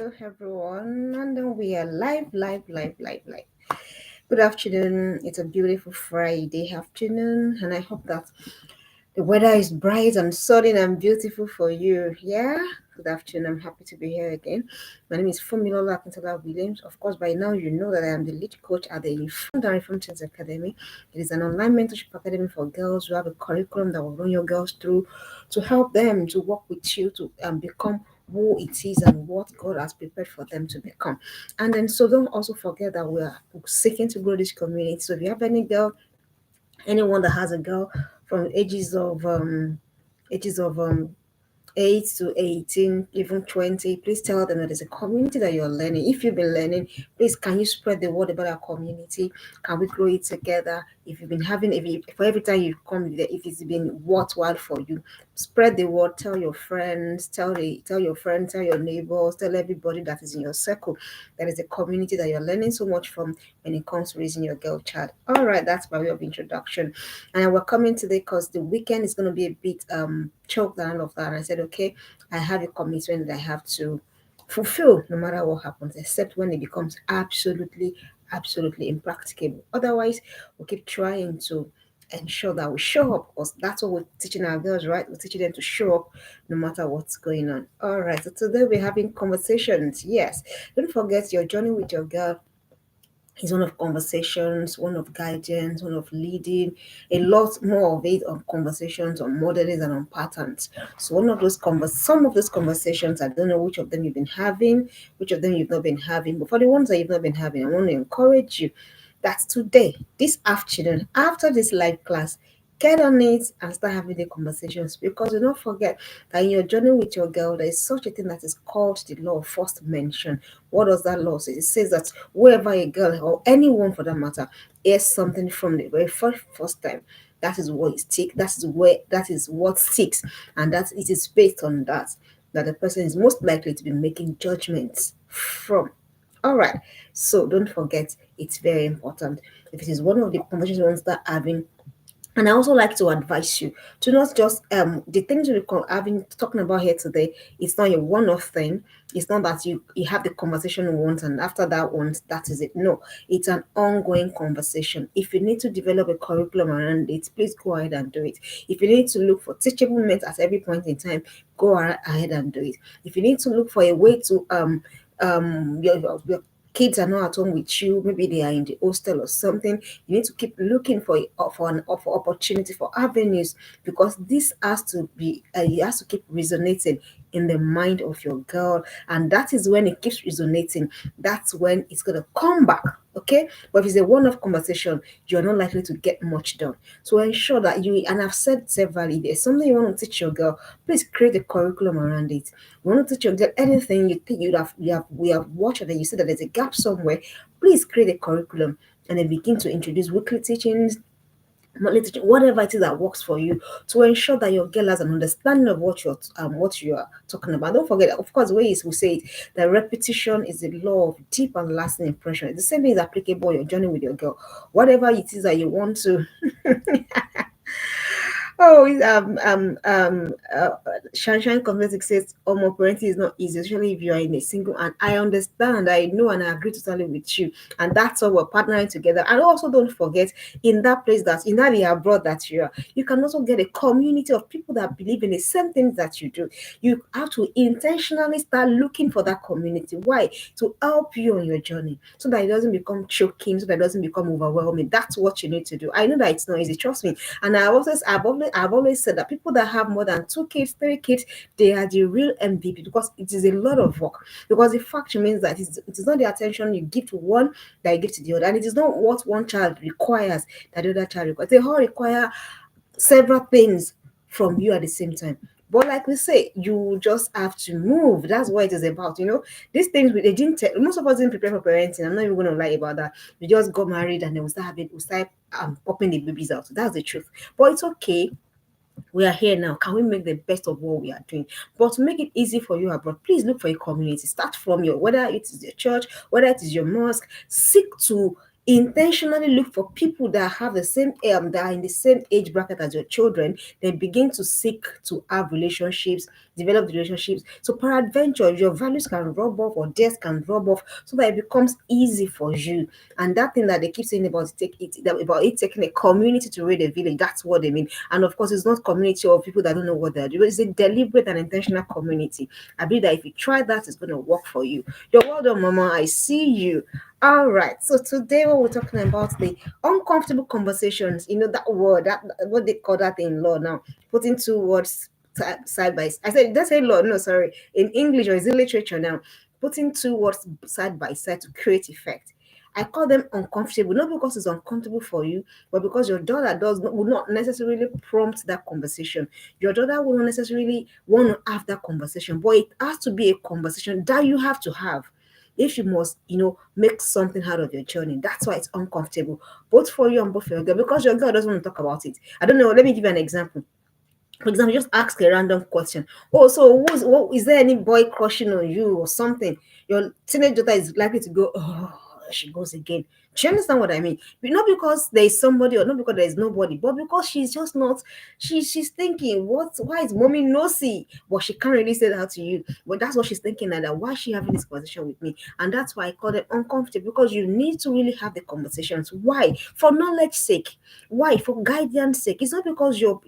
Hello, everyone. And then we are live. Good afternoon. It's a beautiful Friday afternoon, and I hope that the weather is bright and sunny and beautiful for you. Yeah. Good afternoon. I'm happy to be here again. My name is Fumilola Akintola Williams. Of course, by now you know that I am the lead coach at the Informed and Reformed Teens Academy. It is an online mentorship academy for girls who have a curriculum that will run your girls through to help them to work with you to become who it is and what God has prepared for them to become. And then so don't also forget that we are seeking to grow this community. So if you have any girl, anyone that has a girl from ages of 8 to 18, even 20, please tell them that there's a community that you're learning. If you've been learning, please can you spread the word about our community? Can we grow it together? If you've been having, for every time you come there, if it's been worthwhile for you, spread the word, tell your friends, tell your friends, tell your neighbors, tell everybody that is in your circle. That is a community that you're learning so much from when it comes to raising your girl child. All right, that's my way of introduction. And we're coming today because the weekend is going to be a bit choked and all of that. And I said, okay, I have a commitment that I have to fulfill no matter what happens, except when it becomes absolutely impracticable. Otherwise, we'll keep trying to ensure that we show up because that's what we're teaching our girls, right? We're teaching them to show up no matter what's going on. All right, so today we're having conversations. Yes, don't forget your journey with your girl is one of conversations, one of guidance, one of leading, a lot more of it on conversations, on modeling and on patterns. So one of those some of those conversations, I don't know which of them you've been having, which of them you've not been having, but for the ones that you've not been having, I want to encourage you that today, this afternoon, after this live class, get on it and start having the conversations because do not forget that in your journey with your girl, there is such a thing that is called the law of first mention. What does that law say? It says that wherever a girl or anyone for that matter hears something from the very first time, that is what is tick, that is what sticks, and that it is based on that the person is most likely to be making judgments from. All right, so don't forget, it's very important. If it is one of the conversations you want to start having, and I also like to advise you to not just the things we're having talking about here today. It's not a one-off thing. It's not that you have the conversation once and after that once that is it. No, it's an ongoing conversation. If you need to develop a curriculum around it, please go ahead and do it. If you need to look for teachable moments at every point in time, go ahead and do it. If you need to look for a way to your kids are not at home with you, maybe they are in the hostel or something, you need to keep looking for opportunity for avenues because this has to be it has to keep resonating in the mind of your girl, and that is when it keeps resonating. That's when it's gonna come back. Okay, but if it's a one-off conversation, you're not likely to get much done. So ensure that you, and I've said severally, there's something you want to teach your girl, please create a curriculum around it. You want to teach your girl anything you think we have watched and you see that there's a gap somewhere, please create a curriculum and then begin to introduce weekly teachings, monthly teaching, whatever it is that works for you to ensure that your girl has an understanding of what you are talking about. Don't forget, of course, the way we say it, that repetition is the law of deep and lasting impression. The same thing is applicable on your journey with your girl. Whatever it is that you want to Oh, Shine Cosmetics says, parenting is not easy, especially if you are in a single." And I understand, I know, and I agree totally with you. And that's why we're partnering together. And also, don't forget, in that place in that abroad that you are, you can also get a community of people that believe in the same things that you do. You have to intentionally start looking for that community. Why? To help you on your journey, so that it doesn't become choking, so that it doesn't become overwhelming. That's what you need to do. I know that it's not easy. Trust me. And I've always said that people that have more than 2 kids, 3 kids, they are the real MVP because it is a lot of work. Because the fact remains that it is not the attention you give to one that you give to the other, and it is not what one child requires that the other child requires. They all require several things from you at the same time. But like we say, you just have to move. That's what it is about. These things they didn't tell most of us didn't prepare for parenting. I'm not even gonna lie about that. We just got married and then we start popping the babies out. That's the truth. But it's okay. We are here now. Can we make the best of what we are doing? But to make it easy for you abroad, please look for a community. Start from whether it is your church, whether it is your mosque. Seek to Intentionally look for people that have the same that are in the same age bracket as your children. Then begin to seek to have relationships, develop relationships. So peradventure your values can rub off or theirs can rub off, so that it becomes easy for you. And that thing that they keep saying about about it taking a community to raid a village, that's what they mean. And of course, it's not community of people that don't know what they're doing. It's a deliberate and intentional community. I believe that if you try that, it's going to work for you. You're well done, Mama. I see you. All right. So today, what we're talking about, the uncomfortable conversations. You know that word, that what they call that in law now, putting two words side by side. I said, that's a law. No, sorry. In English, or is it literature now? Putting two words side by side to create effect. I call them uncomfortable, not because it's uncomfortable for you, but because your daughter will not necessarily prompt that conversation. Your daughter will not necessarily want to have that conversation, but it has to be a conversation that you have to have. If you must, make something out of your journey, that's why it's uncomfortable, both for you and both for your girl, because your girl doesn't want to talk about it. I don't know. Let me give you an example. For example, just ask a random question. Oh, so what is there any boy crushing on you or something? Your teenage daughter is likely to go, oh, she goes again. Do you understand what I mean? But not because there is somebody or not because there is nobody, but because she's just not. She's thinking, what? Why is mommy nosy? But she can't really say that to you. But that's what she's thinking. That why is she having this conversation with me? And that's why I call it uncomfortable, because you need to really have the conversations. Why? For knowledge sake. Why? For guidance sake. It's not because you're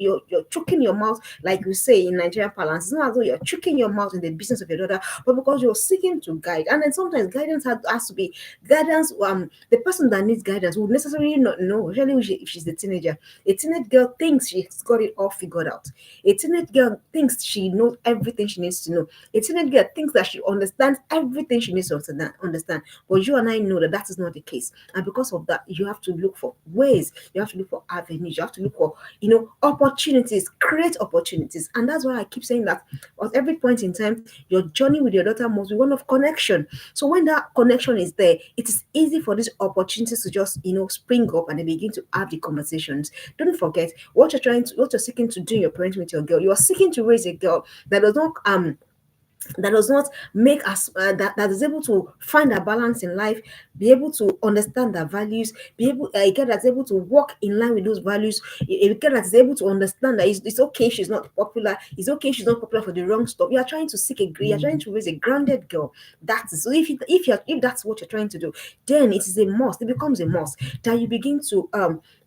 choking your mouth, like we say in Nigerian parlance. It's not as though you're choking your mouth in the business of your daughter, but because you're seeking to guide. And then sometimes guidance has to be guidance. The person that needs guidance would necessarily not know, especially if she's a teenager. A teenage girl thinks she's got it all figured out. A teenage girl thinks she knows everything she needs to know. A teenage girl thinks that she understands everything she needs to understand. But you and I know that that is not the case. And because of that, you have to look for ways, you have to look for avenues, you have to look for, opportunities, create opportunities. And that's why I keep saying that at every point in time, your journey with your daughter must be one of connection. So when that connection is there, it is easy for these opportunities to just, spring up and they begin to have the conversations. Don't forget what you're seeking to do in your parenting with your girl. You are seeking to raise a girl that does not make us that is able to find a balance in life, be able to understand their values, be able a girl that's able to walk in line with those values, a girl that is able to understand that it's okay if she's not popular, it's okay if she's not popular for the wrong stuff. You are trying to you're trying to raise a grounded girl. That's so if that's what you're trying to do, then it is a must. It becomes a must that you begin to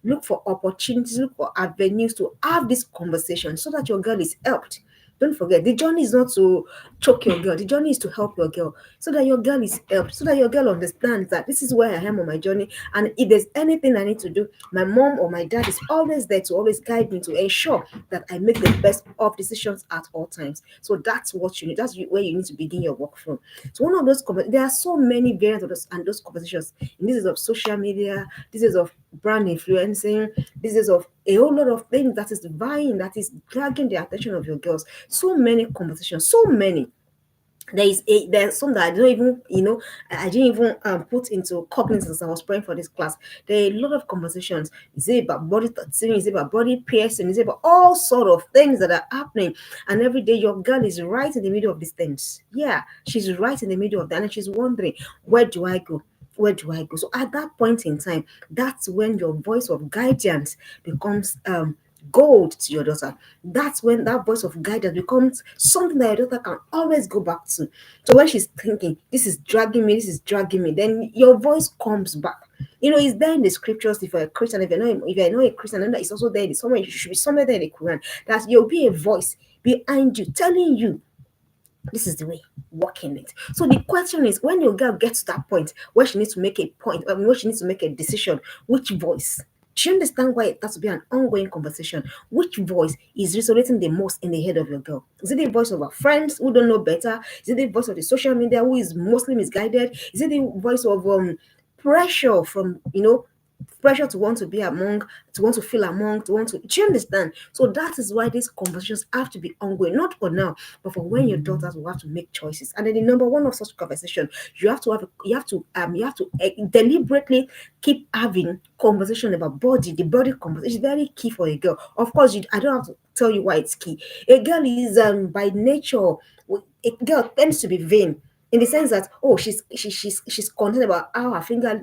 look for opportunities, look for avenues to have this conversation so that your girl is helped. Don't forget, the journey is not to choke your girl. The journey is to help your girl so that your girl is helped, so that your girl understands that this is where I am on my journey. And if there's anything I need to do, my mom or my dad is always there to always guide me to ensure that I make the best of decisions at all times. So that's what you need. Where you need to begin your work from. So one of those, there are so many variants of those conversations. And this is of social media, this is of brand influencing, this is of a whole lot of things that is vying, that is dragging the attention of your girls. So many conversations, so many. There's some that I don't even, I didn't even put into cognizance as I was praying for this class. There are a lot of conversations. Is it about body tattooing? Is it about body piercing? Is it about all sort of things that are happening? And every day your girl is right in the middle of these things. Yeah, she's right in the middle of that, and she's wondering, where do I go? Where do I go? So at that point in time, that's when your voice of guidance becomes gold to your daughter. That's when that voice of guidance becomes something that your daughter can always go back to. So when she's thinking, this is dragging me, then your voice comes back. It's there in the scriptures. If you're a Christian, if you're not a Christian, then it's also there. Somewhere it should be somewhere there in the Quran that there'll be a voice behind you telling you this is the way, walking it. So the question is, when your girl gets to that point where she needs to make a point, where she needs to make a decision, which voice? Do you understand why it has to be an ongoing conversation? Which voice is resonating the most in the head of your girl? Is it the voice of her friends who don't know better? Is it the voice of the social media who is mostly misguided? Is it the voice of pressure from pressure to want to be among, to want to feel among, to want to, do you understand? So that is why these conversations have to be ongoing, not for now, but for when your daughters will have to make choices. And then the number one of such conversation, you have to deliberately keep having conversation about body. The body conversation is very key for a girl. Of course, I don't have to tell you why it's key. A girl is by nature, a girl tends to be vain. in the sense that, oh, she's concerned about how her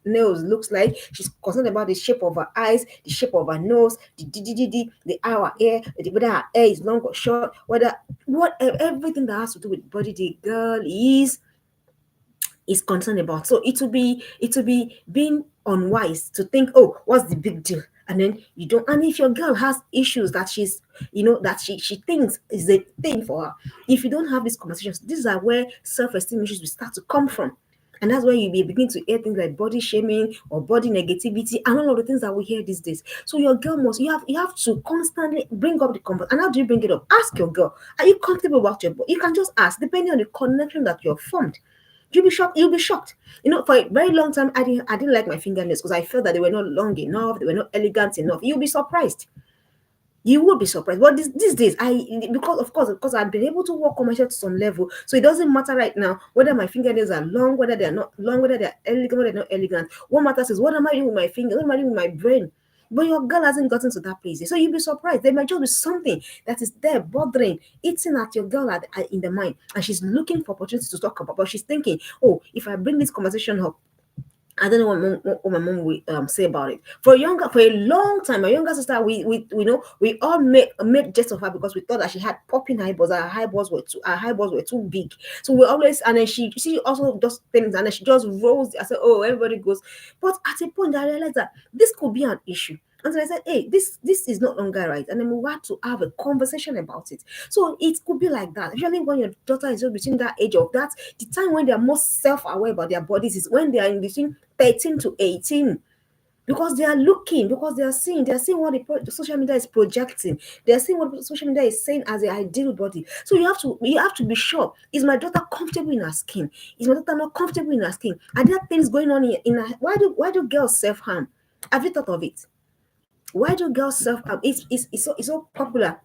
nails looks like. She's concerned about the shape of her eyes, the shape of her nose, the how her hair, whether her hair is long or short, whether what everything that has to do with body, the girl is concerned about. So it will be being unwise to think, oh, what's the big deal? And then you don't. And if your girl has issues that that she thinks is a thing for her, if you don't have these conversations, these are where self-esteem issues will start to come from. And that's where you be begin to hear things like body shaming or body negativity and all of the things that we hear these days. So your girl must you have to constantly bring up the conversation. And how do you bring it up? Ask your girl, are you comfortable about your body? You can just ask, depending on the connection that you're formed. You'll be shocked. You'll be shocked. For a very long time, I didn't like my fingernails because I felt that they were not long enough, they were not elegant enough. You'll be surprised. You will be surprised. But these days, because of course, because I've been able to work on myself to some level, so it doesn't matter right now whether my fingernails are long, whether they're not long, whether they're elegant, whether they're not elegant. What matters is what am I doing with my fingers? What am I doing with my brain? But your girl hasn't gotten to that place yet. So you'll be surprised. There might just be something that is there bothering, eating at your girl in the mind. And she's looking for opportunities to talk about. But she's thinking, oh, if I bring this conversation up, I don't know what my mom will say about it. For a long time, my younger sister, we all made jest of her because we thought that she had popping eyeballs. Our eyeballs were too big. So we always, and then she also does things, and then she just rolls. I said, oh, everybody goes. But at a point, I realized that this could be an issue. And so I said, hey, this is not longer right. And then we had to have a conversation about it. So it could be like that. Usually when your daughter is just between that age of that, the time when they are most self-aware about their bodies is when they are in between 13 to 18. Because they are looking, because they are seeing what the social media is projecting. They are seeing what social media is saying as the ideal body. So you have to be sure: is my daughter comfortable in her skin? Is my daughter not comfortable in her skin? Are there things going on in her? Why do girls self harm? Have you thought of it? Why do girls self harm? It's so popular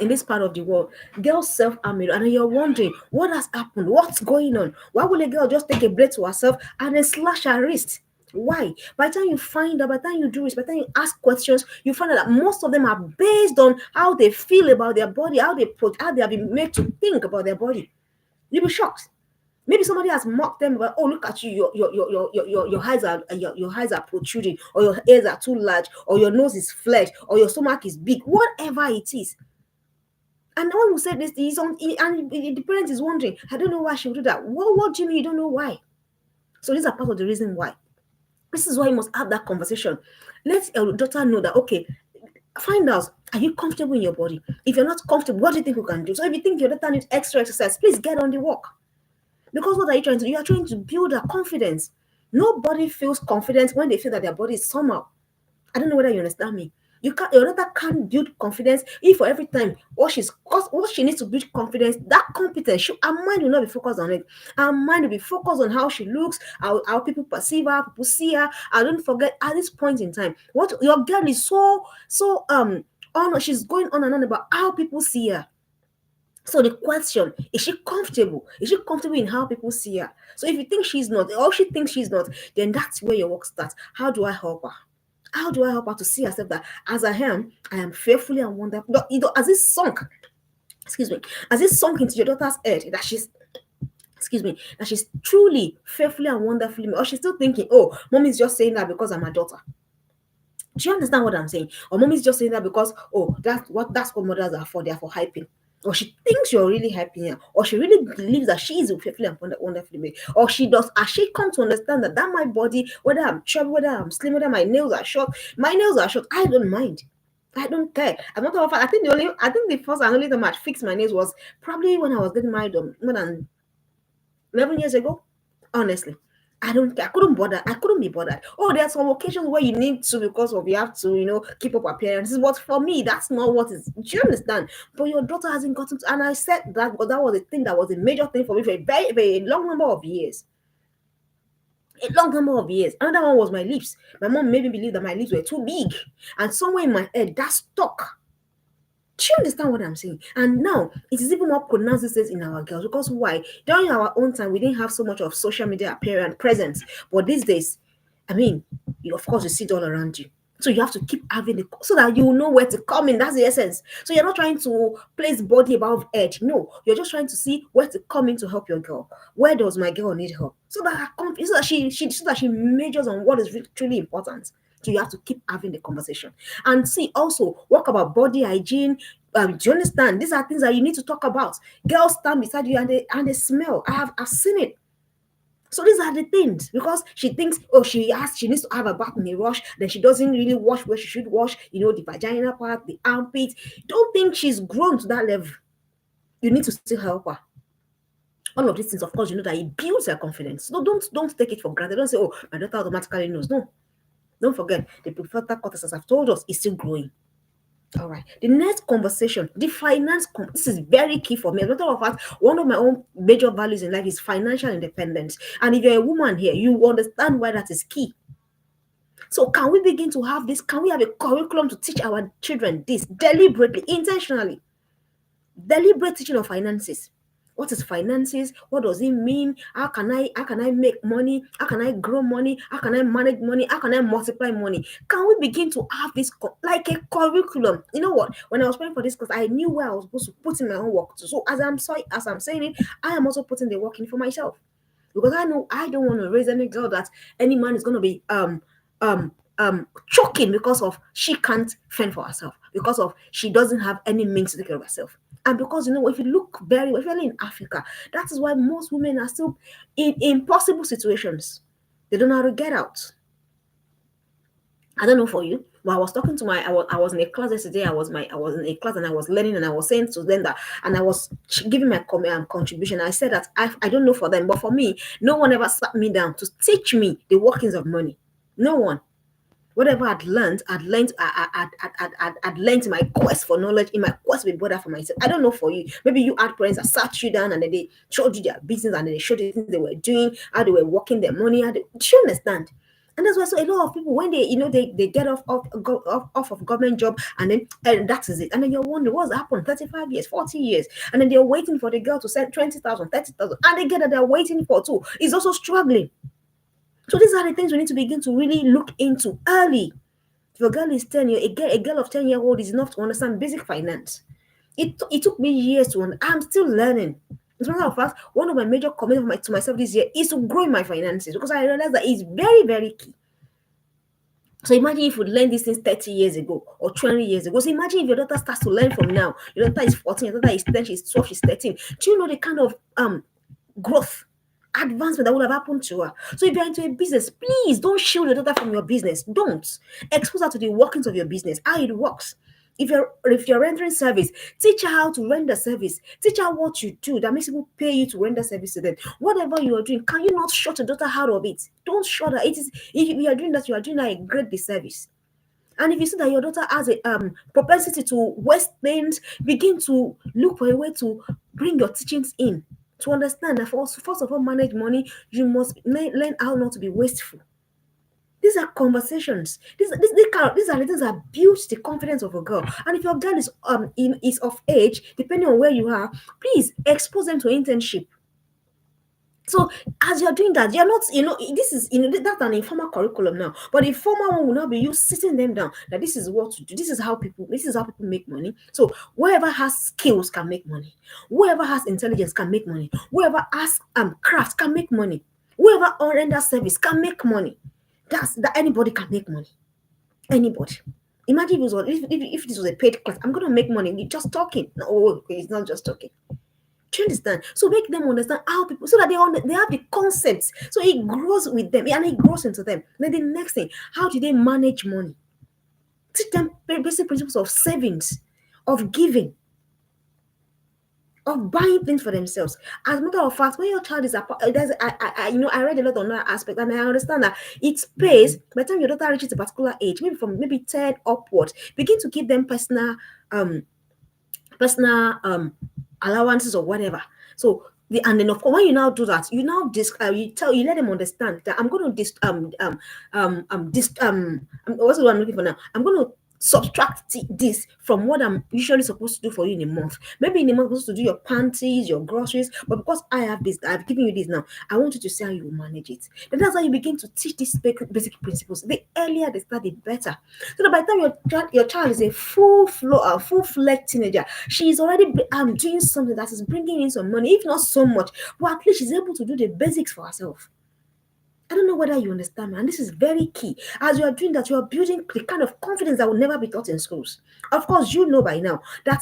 in this part of the world. Girls self harm, and you're wondering what has happened, what's going on. Why will a girl just take a blade to herself and then slash her wrist? Why? By the time you find out, by the time you do this, by the time you ask questions, you find out that most of them are based on how they feel about their body, how they have been made to think about their body. You'll be shocked. Maybe somebody has mocked them about, oh, look at you, your eyes are protruding, or your ears are too large, or your nose is flat, or your stomach is big, whatever it is. And the one who said this, and the parent is wondering, I don't know why she would do that. What do you mean you don't know why? So these are part of the reason why. This is why you must have that conversation. Let your daughter know that, okay, find out, are you comfortable in your body? If you're not comfortable, what do you think we can do? So if you think your daughter needs extra exercise, please get on the walk. Because what are you trying to do? You are trying to build a confidence. Nobody feels confident when they feel that their body is somehow. I don't know whether you understand me. Your daughter can't build confidence if for every time what she needs to build confidence, that competence, her mind will not be focused on it. Her mind will be focused on how she looks, how people perceive her, how people see her. And don't forget, at this point in time, what your girl is so on, she's going on and on about how people see her. So the question, is she comfortable? Is she comfortable in how people see her? So if you think she's not, or she thinks she's not, then that's where your work starts. How do I help her? How do I help her to see herself that as I am fearfully and wonderful? As it sunk, excuse me, as it sunk into your daughter's head that she's truly fearfully and wonderfully made, or she's still thinking, oh, mommy's just saying that because I'm a daughter. Do you understand what I'm saying? Or mommy's just saying that because, oh, that's what mothers are for. They're for hyping. Or she thinks you're really hyping her, or she really believes that she is fearfully and wonderfully made, or she does. As she come to understand that my body, whether I'm chubby, whether I'm slim, whether my nails are short, I don't mind. I don't care. I'm not of fact. I think the first and only time I fixed my nails was probably when I was getting married more than 11 years ago. Honestly, I don't care. I couldn't bother. I couldn't be bothered. Oh, there are some occasions where you need to because of you have to, keep up appearances. But for me, that's not what is. Do you understand? But your daughter hasn't gotten to, and I said that because that was a thing that was a major thing for me for a very, very long number of years. A long number of years. Another one was my lips. My mom made me believe that my lips were too big, and somewhere in my head that stuck. Do you understand what I'm saying? And now it is even more pronounced these days in our girls. Because why? During our own time, we didn't have so much of social media appearance presence. But these days, I mean, of course, you see it all around you. So you have to keep having it so that you know where to come in. That's the essence. So you're not trying to place body above head. No, you're just trying to see where to come in to help your girl. Where does my girl need help? So that so that she measures on what is truly important. So you have to keep having the conversation. And see, also work about body hygiene. Do you understand? These are things that you need to talk about. Girls stand beside you and they smell. I've seen it. So these are the things because she thinks, oh, she needs to have a bath in a rush, then she doesn't really wash where she should wash, the vagina part, the armpit. Don't think she's grown to that level. You need to still help her. All of these things, of course, you know that it builds her confidence. So don't take it for granted. Don't say, oh, my daughter automatically knows. No, don't forget the prefrontal cortex, as I've told us, is still growing. All right. The next conversation, the this is very key for me. As a matter of fact, one of my own major values in life is financial independence. And if you're a woman here, you understand why that is key. So can we begin to have this? Can we have a curriculum to teach our children this deliberately, intentionally? Deliberate teaching of finances. What is finances? What does it mean? How can I make money? How can I grow money? How can I manage money? How can I multiply money? Can we begin to have this like a curriculum? You know what? When I was praying for this, because I knew where I was supposed to put in my own work. So as I'm saying it, I am also putting the work in for myself. Because I know I don't want to raise any girl that any man is gonna be choking because of she can't fend for herself, because of she doesn't have any means to take care of herself. And because if you look very well, especially in Africa, that is why most women are still in impossible situations. They don't know how to get out. I don't know for you, but I was talking to I was in a class yesterday. I was in a class and I was learning and I was saying to them that, and I was giving my contribution. I said that I don't know for them, but for me, no one ever sat me down to teach me the workings of money. No one. Whatever I'd learned in my quest for knowledge, in my quest to be better for myself. I don't know for you. Maybe you had parents that sat you down and then they showed you their business and then they showed you things they were doing, how they were working their money. Do you understand? And that's why so a lot of people when they get off of government job and that is it. And then you're wondering what's happened 35 years, 40 years. And then they're waiting for the girl to send 20,000, 30,000, and they get that they're waiting for too. Is also struggling. So these are the things we need to begin to really look into early. If your girl is 10 years, a girl of 10-year-old is enough to understand basic finance. It took me years to understand. I'm still learning. As a matter of fact, one of my major commitments to myself this year is to grow in my finances because I realized that it's very, very key. So imagine if you learned these things 30 years ago or 20 years ago. So imagine if your daughter starts to learn from now. Your daughter is 14, your daughter is 10, she's 12, she's 13. Do you know the kind of growth, advancement that would have happened to her? So if you're into a business, please don't shield your daughter from your business. Don't expose her to the workings of your business, how it works. If you're rendering service, teach her how to render service. Teach her what you do that makes people pay you to render service to them. Whatever you are doing, can you not shut your daughter out of it? Don't shut her. It is if you are doing that, you are doing her a great disservice. And if you see that your daughter has a propensity to waste things, begin to look for a way to bring your teachings in. To understand that first of all, manage money, you must learn how not to be wasteful. These are conversations. These are the things that build the confidence of a girl. And if your girl is of age, depending on where you are, please expose them to internship. So as you're doing that, you're not, this is, that's an informal curriculum now. But the formal one will not be you sitting them down that this is what to do. This is how people make money. So whoever has skills can make money. Whoever has intelligence can make money. Whoever has craft can make money. Whoever renders service can make money. That anybody can make money. Anybody. Imagine if this was a paid class. I'm gonna make money. You're just talking. No, okay, it's not just talking. Do you understand? So make them understand how people, so that they have the concepts. So it grows with them and it grows into them. Then the next thing, how do they manage money? Teach them basic principles of savings, of giving, of buying things for themselves. As a matter of fact, when your child is I read a lot on that aspect and I understand that it pays by the time your daughter reaches a particular age, maybe from 10 upward, begin to give them personal allowances or whatever. So and then of course when you now do that, you now you let them understand that I'm going to what's the one I'm looking for now? I'm going to subtract this from what I'm usually supposed to do for you in a month. Maybe in a month, I'm supposed to do your panties, your groceries, but because I have this, I've given you this now. I want you to see how you manage it. Then that's how you begin to teach these basic principles. The earlier they start, the better. So that by the time your child is a full-fledged teenager, she is already doing something that is bringing in some money, if not so much, but at least she's able to do the basics for herself. I don't know whether you understand, and this is very key. As you are doing that, you are building the kind of confidence that will never be taught in schools. Of course, you know by now that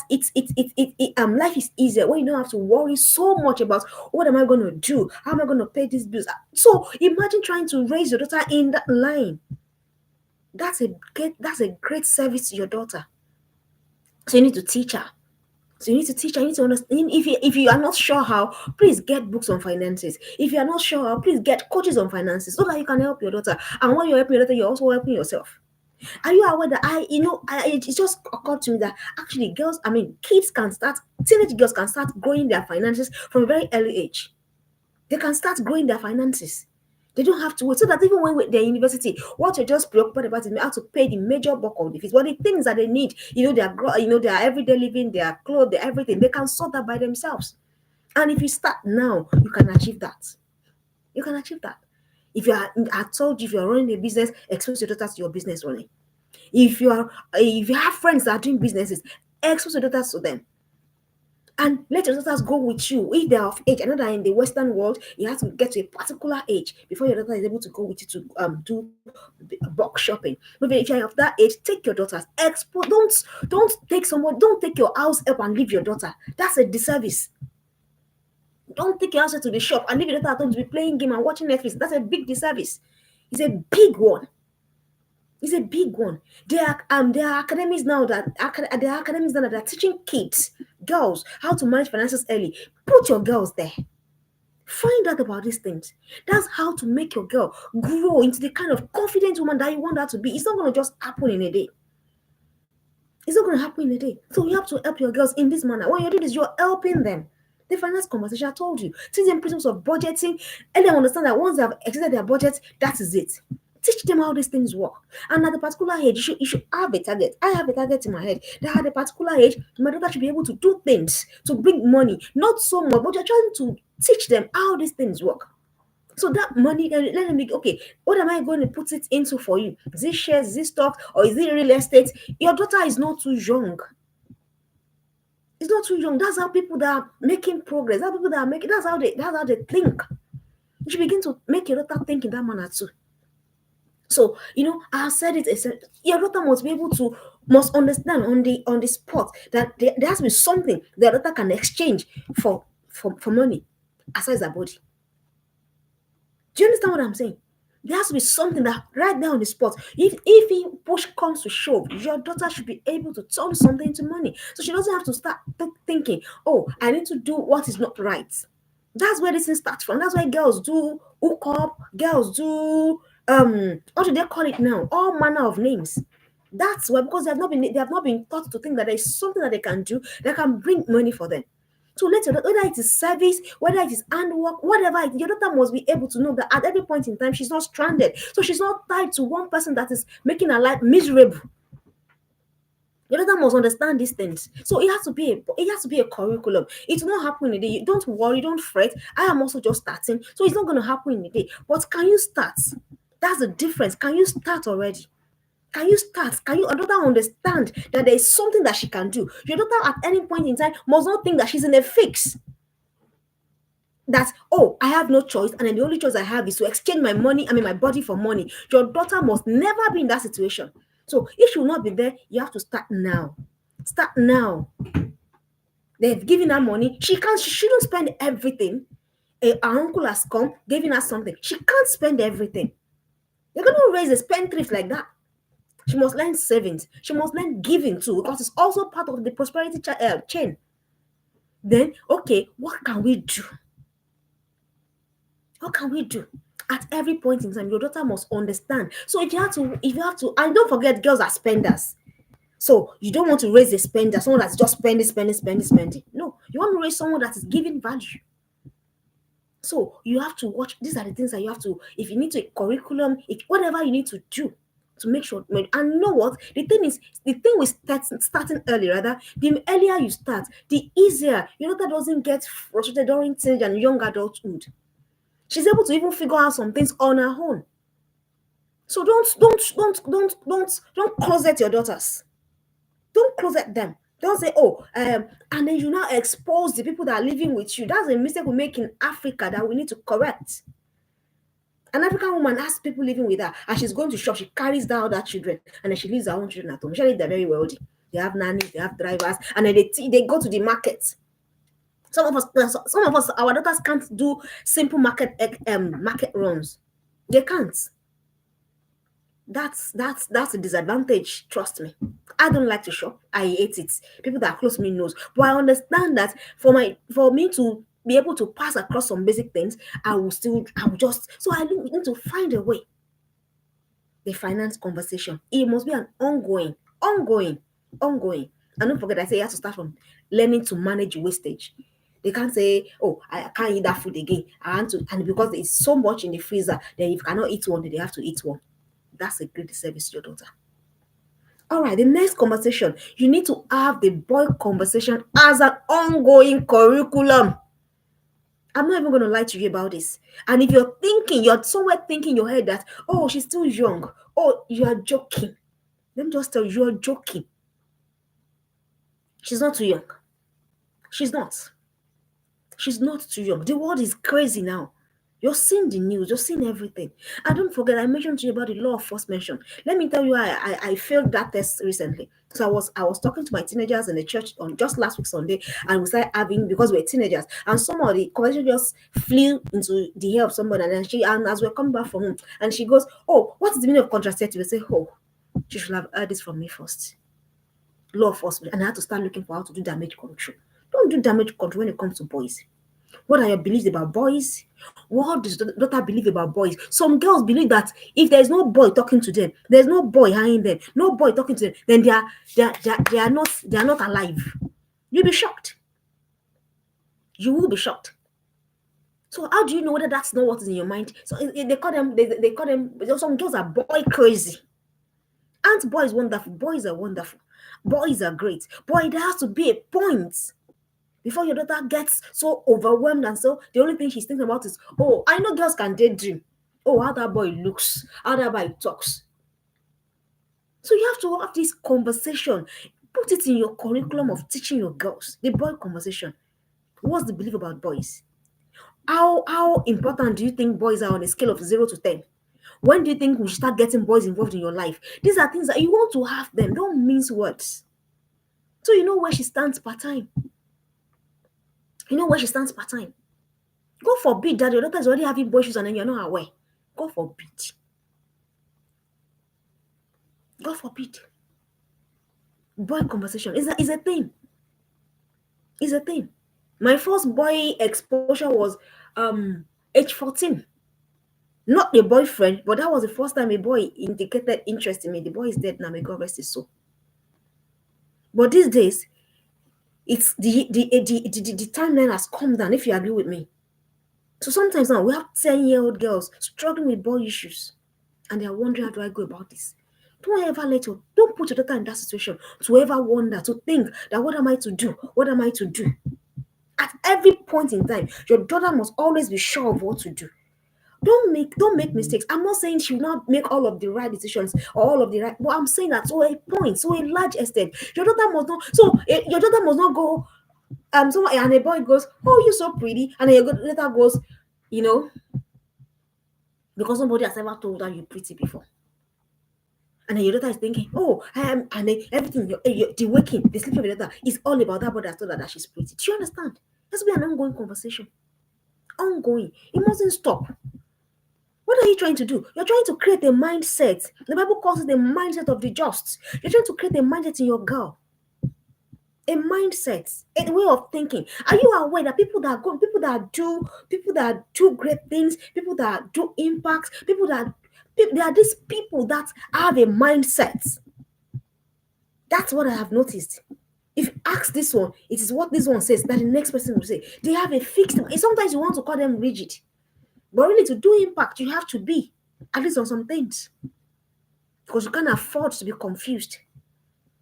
life is easier when you don't have to worry so much about what am I going to do, how am I going to pay these bills. So imagine trying to raise your daughter in that line. That's a great service to your daughter. So you need to teach her. So you need to teach her, you need to understand. If you are not sure how, please get books on finances. If you are not sure how, please get coaches on finances so that you can help your daughter. And when you're helping your daughter, you're also helping yourself. Are you aware that it just occurred to me that actually teenage girls can start growing their finances from a very early age. They can start growing their finances. They don't have to wait. So that even when they're in university, what you're just preoccupied about is how to pay the major bulk of the fees. But the things that they need, their everyday living, their clothes, their everything, they can sort that by themselves. And if you start now, you can achieve that. You can achieve that. I told you, if you're running a business, expose your daughter to your business running. If you have friends that are doing businesses, expose your daughters to them. And let your daughters go with you if they are of age. I know that in the Western world, you have to get to a particular age before your daughter is able to go with you to do box shopping. But if you're of that age, take your daughters. Don't take your house help and leave your daughter. That's a disservice. Don't take your house to the shop and leave your daughter at home to be playing game and watching Netflix. That's a big disservice. It's a big one. It's a big one. There are academies now that are teaching kids, girls, how to manage finances early. Put your girls there. Find out about these things. That's how to make your girl grow into the kind of confident woman that you want her to be. It's not going to just happen in a day. It's not going to happen in a day. So you have to help your girls in this manner. When you do this, you're helping them. The finance conversation I told you. Teach them principles of budgeting. And they understand that once they have exceeded their budget, that is it. Teach them how these things work. And at a particular age, you should have a target. I have a target in my head that at a particular age, my daughter should be able to do things to bring money. Not so much, but you're trying to teach them how these things work. So that money, let them be, okay, what am I going to put it into for you? Is it shares, is it stocks, or is it real estate? Your daughter is not too young. It's not too young. That's how people that are making progress, that's how they think. You should begin to make your daughter think in that manner too. So, I said it. Your daughter must understand on the spot that there has to be something the daughter can exchange for money aside her body. Do you understand what I'm saying? There has to be something that right there on the spot. If he push comes to shove, your daughter should be able to turn something into money. So she doesn't have to start thinking, oh, I need to do what is not right. That's where this thing starts from. That's why girls do hook up, girls do what do they call it now? All manner of names. That's why, because they have not been taught to think that there is something that they can do that can bring money for them. So let your daughter, whether it is service, whether it is handwork, whatever your daughter must be able to know that at every point in time she's not stranded. So she's not tied to one person that is making her life miserable. Your daughter must understand these things. So it has to be a curriculum. It will not happen in a day. Don't worry, don't fret. I am also just starting. So it's not going to happen in a day. But can you start? That's the difference. Can you start already? Can you start? Can your daughter understand that there is something that she can do? Your daughter at any point in time must not think that she's in a fix. That, oh, I have no choice, and then the only choice I have is to exchange my body for money. Your daughter must never be in that situation. So if she will not be there, you have to start now. Start now. They've given her money. She shouldn't spend everything. Her uncle has come, giving her something. She can't spend everything. You're going to raise a spendthrift like that. She must learn savings. She must learn giving too, because it's also part of the prosperity chain. Then, okay, what can we do? What can we do? At every point in time, your daughter must understand. So if you have to, and don't forget, girls are spenders. So you don't want to raise a spender, someone that's just spending. No, you want to raise someone that is giving value. So you have to watch. These are the things that you have to. If you need to curriculum, if whatever you need to do, to make sure. And you know what? The thing with starting early, rather, the earlier you start, the easier. Your daughter doesn't get frustrated during teenage and young adulthood. She's able to even figure out some things on her own. So don't closet your daughters. Don't closet them. Don't say, oh, and then you now expose the people that are living with you. That's a mistake we make in Africa that we need to correct. An African woman has people living with her, and she's going to shop. She carries down other children, and then she leaves her own children at home. Usually, they're very wealthy. They have nannies, they have drivers, and then they go to the market. Some of us, our daughters can't do simple market runs. They can't. That's a disadvantage. Trust me. I don't like to shop. I hate it. People that are close to me knows. But I understand that for me to be able to pass across some basic things, I will just so I need to find a way. The finance conversation. It must be an ongoing. And don't forget, I say you have to start from learning to manage wastage. They can't say, oh, I can't eat that food again. I want to, and because it's so much in the freezer, then if you cannot eat one, then they have to eat one. That's a great service to your daughter. All right, the next conversation, you need to have the boy conversation as an ongoing curriculum. I'm not even going to lie to you about this. And if you're somewhere thinking in your head that, oh, she's still young. Oh, you are joking. Let me just tell you, you're joking. She's not too young. She's not. She's not too young. The world is crazy now. You're seeing the news, you're seeing everything. And don't forget, I mentioned to you about the law of first mention. Let me tell you, I failed that test recently. So I was talking to my teenagers in the church on just last week Sunday, and we started having, because we're teenagers, and some of the conversation just flew into the ear of somebody, and as we're coming back from home, and she goes, oh, what is the meaning of contraceptive? I say, oh, she should have heard this from me first. Law of first mention. And I had to start looking for how to do damage control. Don't do damage control when it comes to boys. What are your beliefs about boys? What does the daughter believe about boys? Some girls believe that if there's no boy talking to them, there's no boy hanging them, no boy talking to them, then they are not alive. You'll be shocked. You will be shocked. So how do you know whether that's not what is in your mind? So they call them. They call them. Some girls are boy crazy. Aren't boys wonderful? Boys are wonderful. Boys are great. Boy, there has to be a point before your daughter gets so overwhelmed, and so the only thing she's thinking about is, oh, I know girls can daydream. Oh, how that boy looks, how that boy talks. So you have to have this conversation. Put it in your curriculum of teaching your girls. The boy conversation. What's the belief about boys? How important do you think boys are on a scale of 0 to 10? When do you think we should start getting boys involved in your life? These are things that you want to have them. Don't mince words. So you know where she stands part time. You know where she stands part time. God forbid that your daughter is already having boy issues and then you're not aware. God forbid. God forbid. Boy conversation is a thing. It's a thing. My first boy exposure was age 14. Not a boyfriend, but that was the first time a boy indicated interest in me. The boy is dead now, may God rest his soul. But these days, it's the timeline has come down, if you agree with me. So sometimes now we have 10-year-old girls struggling with boy issues, and they are wondering, how do I go about this? Don't put your daughter in that situation to ever wonder, to think that what am I to do? What am I to do? At every point in time, your daughter must always be sure of what to do. Don't make mistakes. I'm not saying she will not make all of the right decisions or all of the right, but I'm saying that to a point, to a large extent, your daughter must not. So your daughter must not go. Someone and a boy goes, "Oh, you're so pretty," and then your daughter goes, you know, because somebody has ever told her you're pretty before. And then your daughter is thinking, oh, and then everything, the waking, the sleeping of your daughter is all about that body that told her that she's pretty. Do you understand? This will be an ongoing conversation. Ongoing. It mustn't stop. What are you trying to do? You're trying to create a mindset. The Bible calls it the mindset of the just. You're trying to create a mindset in your girl. A mindset, a way of thinking. Are you aware that people that do great things, people that do impact, there are these people that have a mindset. That's what I have noticed. If you ask this one, it is what this one says that the next person will say. They have a fixed. Sometimes you want to call them rigid, but really to do impact, you have to be at least on some things. because you can't afford to be confused.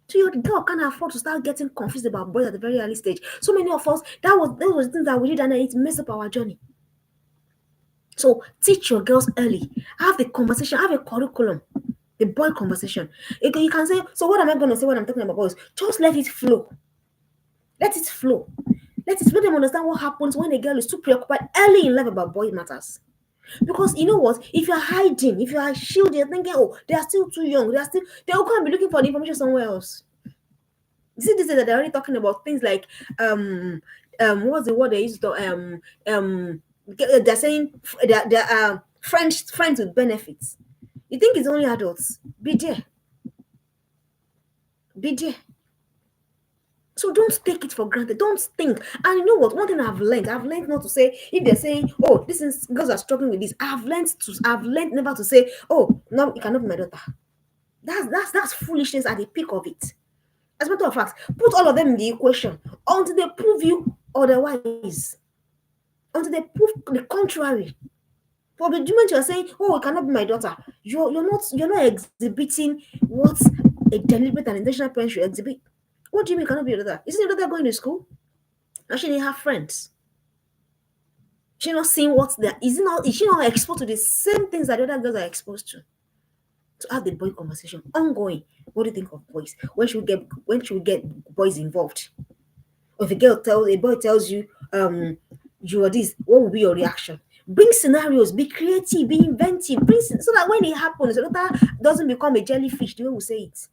So your girl can't afford to start getting confused about boys at the very early stage. So many of us, those was the things that we did, and it messed up our journey. So teach your girls early. Have the conversation, have a curriculum, the boy conversation. You can say, so what am I going to say when I'm talking about boys? Just let it flow. Let it flow. Let them understand what happens when a girl is too preoccupied early in life about boy matters. Because you know what? If you're hiding, if you are shielding, you're thinking, oh, they are still too young, they're going to be looking for the information somewhere else. You see, this is that they're already talking about things like what's the word they used to they're saying they're friends with benefits. You think it's only adults? Be there, be there. So don't take it for granted. Don't think. And you know what? One thing I've learned not to say if they're saying, "Oh, this is girls are struggling with this." I've learned never to say, "Oh, no, it cannot be my daughter." That's foolishness at the peak of it. As a matter of fact, put all of them in the equation until they prove you otherwise, until they prove the contrary. For the moment you're saying, "Oh, it cannot be my daughter," you're not exhibiting what a deliberate and intentional parent should exhibit. What do you mean it cannot be your daughter? Isn't your daughter going to school? Does she have friends? She not seeing what they is she not exposed to the same things that the other girls are exposed to? To have the boy conversation ongoing. What do you think of boys? When should we get boys involved? Or if a boy tells you, you are this, what will be your reaction? Bring scenarios, be creative, be inventive, so that when it happens, the daughter doesn't become a jellyfish, the way we say it.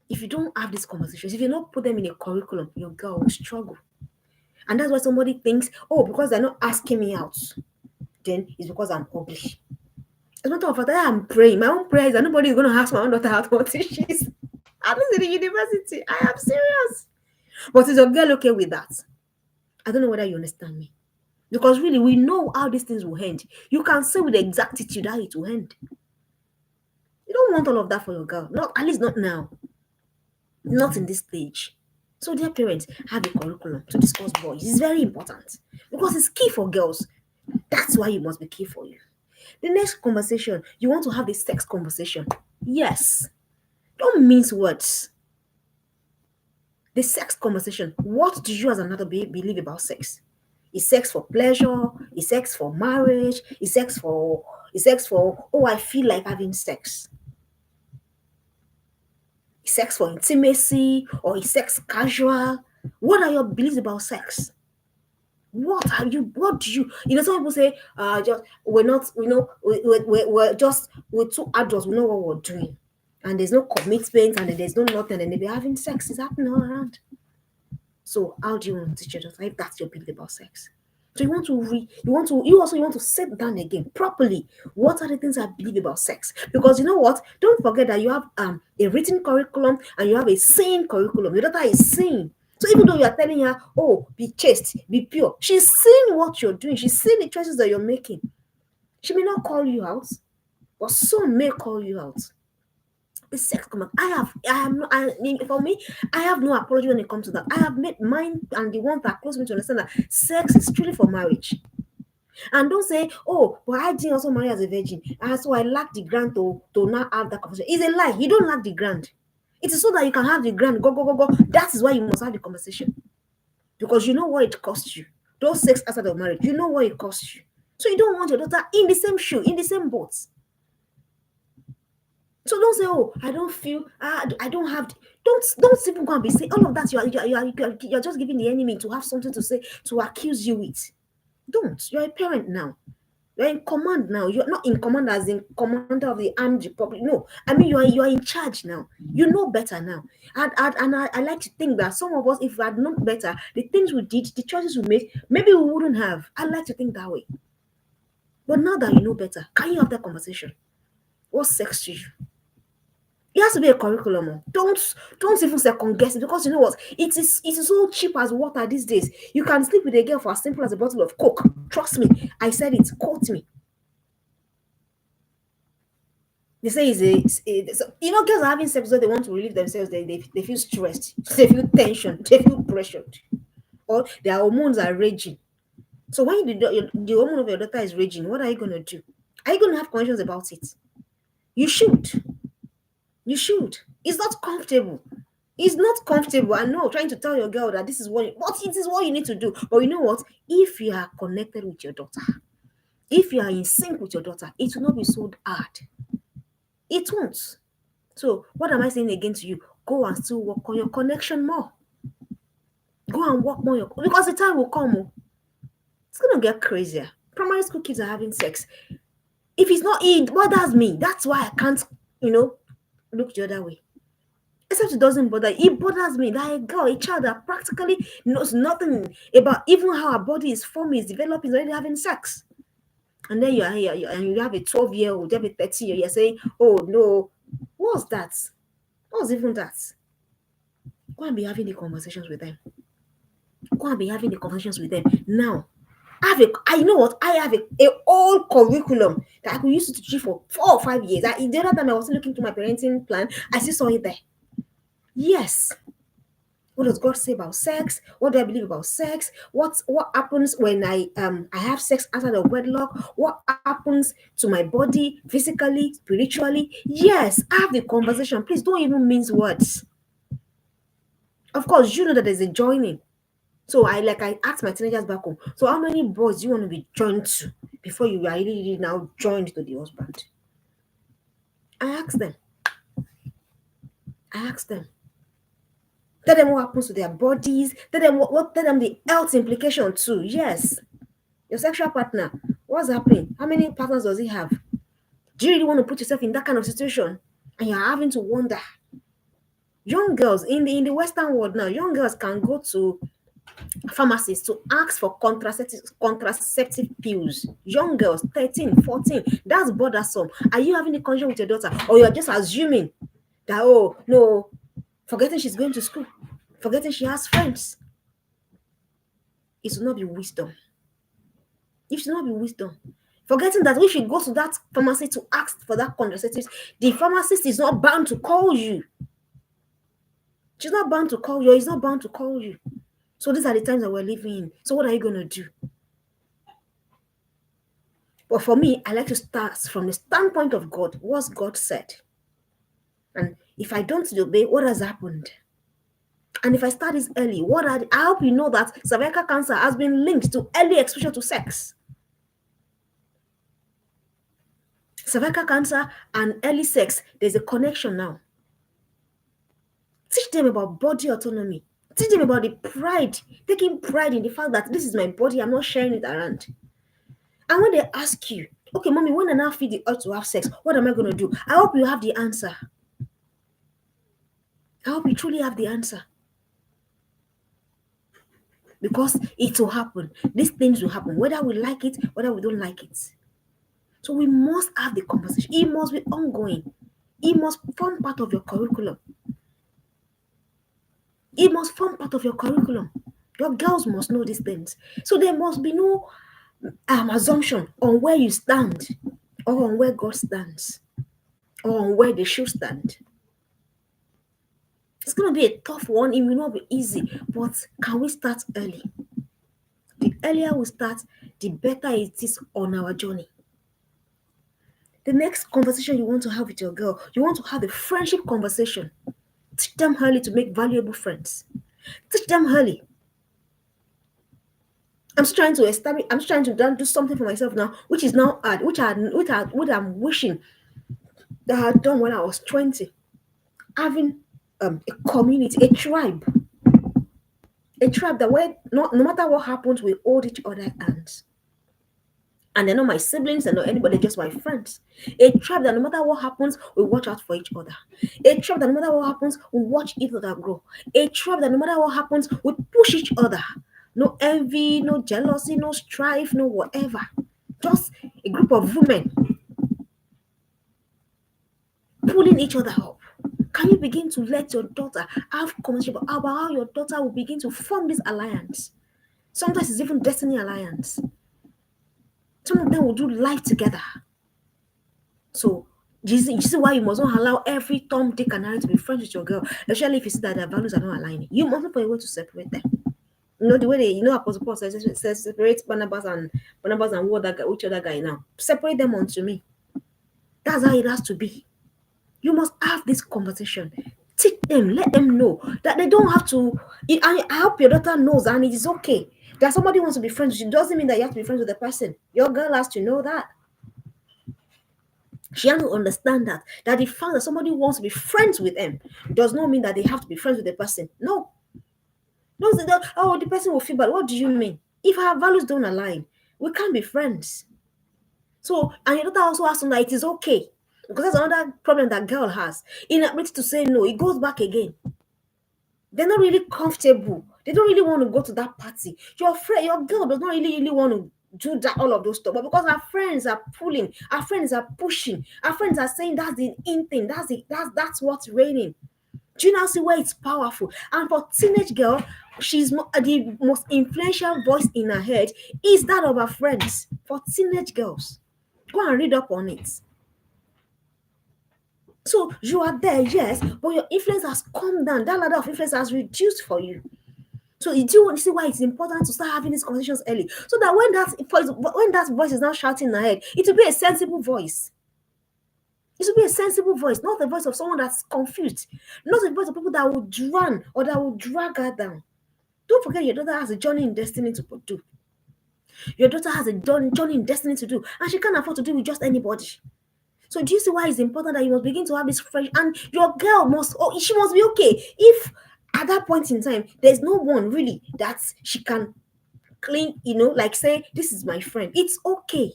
If you don't have these conversations, if you don't put them in a curriculum, your girl will struggle. And that's why somebody thinks, oh, because they're not asking me out, then it's because I'm ugly. As a matter of fact, I am praying. My own prayer is that nobody is going to ask my own daughter out until she's at least in the university. I am serious. But is your girl okay with that? I don't know whether you understand me. Because really, we know how these things will end. You can say with exactitude how it will end. You don't want all of that for your girl. Not at least not now. Not in this stage. So, dear parents, have a curriculum to discuss boys. It's very important because it's key for girls. That's why it must be key for you. The next conversation, you want to have the sex conversation. Yes. Don't mince words. The sex conversation. What do you as another believe about sex? Is sex for pleasure? Is sex for marriage? Is sex for oh, I feel like having sex? Is sex for intimacy or is sex casual? What are your beliefs about sex? What do you some people say just we're not we're two adults, we know what we're doing, and there's no commitment and there's no nothing, and they be having sex is happening all around. So how do you want to teach your daughter if that's your belief about sex? So you want to sit down again properly. What are the things I believe about sex? Because you know what? Don't forget that you have a written curriculum and you have a sane curriculum. Your daughter is sane. So even though you are telling her, oh, be chaste, be pure, she's seeing what you're doing. She's seeing the choices that you're making. She may not call you out, but some may call you out. The sex command. For me, I have no apology when it comes to that. I have made mine and the ones that close me to understand that sex is truly for marriage. And don't say, oh, but I didn't also marry as a virgin. And so I lack the grant to now have that conversation. It's a lie. You don't lack the grant. It is so that you can have the grant. Go, go, go, go. That is why you must have the conversation. Because you know what it costs you. Those sex outside of marriage, you know what it costs you. So you don't want your daughter in the same shoe, in the same boat. So don't say, oh, I don't feel, I don't have. Don't even go and be saying all of that. You're just giving the enemy to have something to say to accuse you with. Don't. You're a parent now. You're in command now. You're not in command as in commander of the armed republic. No, I mean you are in charge now. You know better now. And I like to think that some of us, if we had known better, the things we did, the choices we made, maybe we wouldn't have. I like to think that way. But now that you know better, can you have that conversation? What's sex to you? It has to be a curriculum. Don't even second guess it, because you know what? It is so cheap as water these days. You can sleep with a girl for as simple as a bottle of Coke. Trust me, I said it. Quote me. They say girls are having sex because they want to relieve themselves. They feel stressed, they feel tension, they feel pressured, or their hormones are raging. So when the hormone of your daughter is raging, what are you gonna do? Are you gonna have conscience about it? You should. You should. It's not comfortable. It's not comfortable. I know, trying to tell your girl that this is what it is what you need to do. But you know what? If you are connected with your daughter, if you are in sync with your daughter, it will not be so hard. It won't. So, what am I saying again to you? Go and still work on your connection more. Go and work more because the time will come. It's gonna get crazier. Primary school kids are having sex. If it's not it bothers me. That's why I can't, look the other way. Except it doesn't bother. It bothers me that a girl, a child that practically knows nothing about even how her body is forming, is developing, is already having sex. And then you are here and you have a 12-year-old, you have a 30-year-old, you're saying, oh no, what's that? What's even that? Go and be having the conversations with them. Go and be having the conversations with them. Now, I know what I have a old curriculum that I could use to teach for 4 or 5 years. The other time I was looking to my parenting plan, I still saw it there. Yes. What does God say about sex? What do I believe about sex? What happens when I have sex outside of wedlock? What happens to my body physically, spiritually? Yes, have the conversation. Please don't even mince words. Of course, you know that there's a joining. So I asked my teenagers back home. So how many boys do you want to be joined to before you are really now joined to the husband? I asked them. Tell them what happens to their bodies. Tell them tell them the health implication too. Yes. Your sexual partner. What's happening? How many partners does he have? Do you really want to put yourself in that kind of situation? And you're having to wonder. Young girls in the Western world now, young girls can go to pharmacies to ask for contraceptive pills. Young girls, 13, 14. That's bothersome. Are you having a conversation with your daughter? Or you're just assuming that, oh, no, forgetting she's going to school, forgetting she has friends. It should not be wisdom. It should not be wisdom. Forgetting that if she goes to that pharmacy to ask for that contraceptive, the pharmacist is not bound to call you. She's not bound to call you, or he's not bound to call you. So these are the times that we're living in. So what are you going to do? But for me, I like to start from the standpoint of God. What's God said? And if I don't obey, what has happened? And if I start this early, I hope you know that cervical cancer has been linked to early exposure to sex. Cervical cancer and early sex, there's a connection now. Teach them about body autonomy. Teach them about the pride, taking pride in the fact that this is my body, I'm not sharing it around. And when they ask you, okay, mommy, when I now feel the urge to have sex, what am I going to do? I hope you have the answer. I hope you truly have the answer. Because it will happen. These things will happen, whether we like it, whether we don't like it. So we must have the conversation. It must be ongoing. It must form part of your curriculum. It must form part of your curriculum. Your girls must know these things. So there must be no assumption on where you stand, or on where God stands, or on where they should stand. It's going to be a tough one. It will not be easy. But can we start early? The earlier we start, the better it is on our journey. The next conversation you want to have with your girl, you want to have a friendship conversation. Teach them early to make valuable friends. Teach them early. I'm just trying to do something for myself now, which is now hard, which I'm wishing that I had done when I was 20. Having a community, a tribe that where no matter what happens, we hold each other hands. And they're not my siblings, they're not anybody, just my friends. A tribe that no matter what happens, we watch out for each other. A tribe that no matter what happens, we watch each other grow. A tribe that no matter what happens, we push each other. No envy, no jealousy, no strife, no whatever. Just a group of women pulling each other up. Can you begin to let your daughter have conversation about how your daughter will begin to form this alliance? Sometimes it's even destiny alliance. Some of them will do life together. So you see why you must not allow every Tom, Dick, and Harry to be friends with your girl, especially if you see that their values are not aligning. You must look for a way to separate them. You know the way Apostle Paul says separate Barnabas and which other guy now? Separate them unto me. That's how it has to be. You must have this conversation. Teach them, let them know that they don't have to. I hope your daughter knows, and it is okay that somebody wants to be friends with you. Doesn't mean that you have to be friends with the person. Your girl has to know that. She has to understand that the fact that somebody wants to be friends with them does not mean that they have to be friends with the person. No. Don't say that, oh, the person will feel bad. What do you mean? If our values don't align, we can't be friends. So, and your daughter also has to know that it is okay. Because that's another problem that girl has. Inability to say no, it goes back again. They're not really comfortable. They don't really want to go to that party. Your friend, your girl does not really want to do that, all of those stuff. But because our friends are pulling, our friends are pushing, our friends are saying that's the in thing, that's what's raining. Do you now see where it's powerful? And for teenage girl, the most influential voice in her head is that of her friends. For teenage girls, go and read up on it. So you are there, yes, but your influence has come down. That ladder of influence has reduced for you. So you do want to see why it's important to start having these conversations early, so that when that voice is now shouting in her head, it will be a sensible voice. It should be a sensible voice, not the voice of someone that's confused, not the voice of people that will drown or that will drag her down. Don't forget your daughter has a journey in destiny to do. Your daughter has a journey in destiny to do, and she can't afford to do with just anybody. So do you see why it's important that you must begin to have this fresh, and your girl she must be okay. If at that point in time there's no one really that she can clean, like say, this is my friend, it's okay.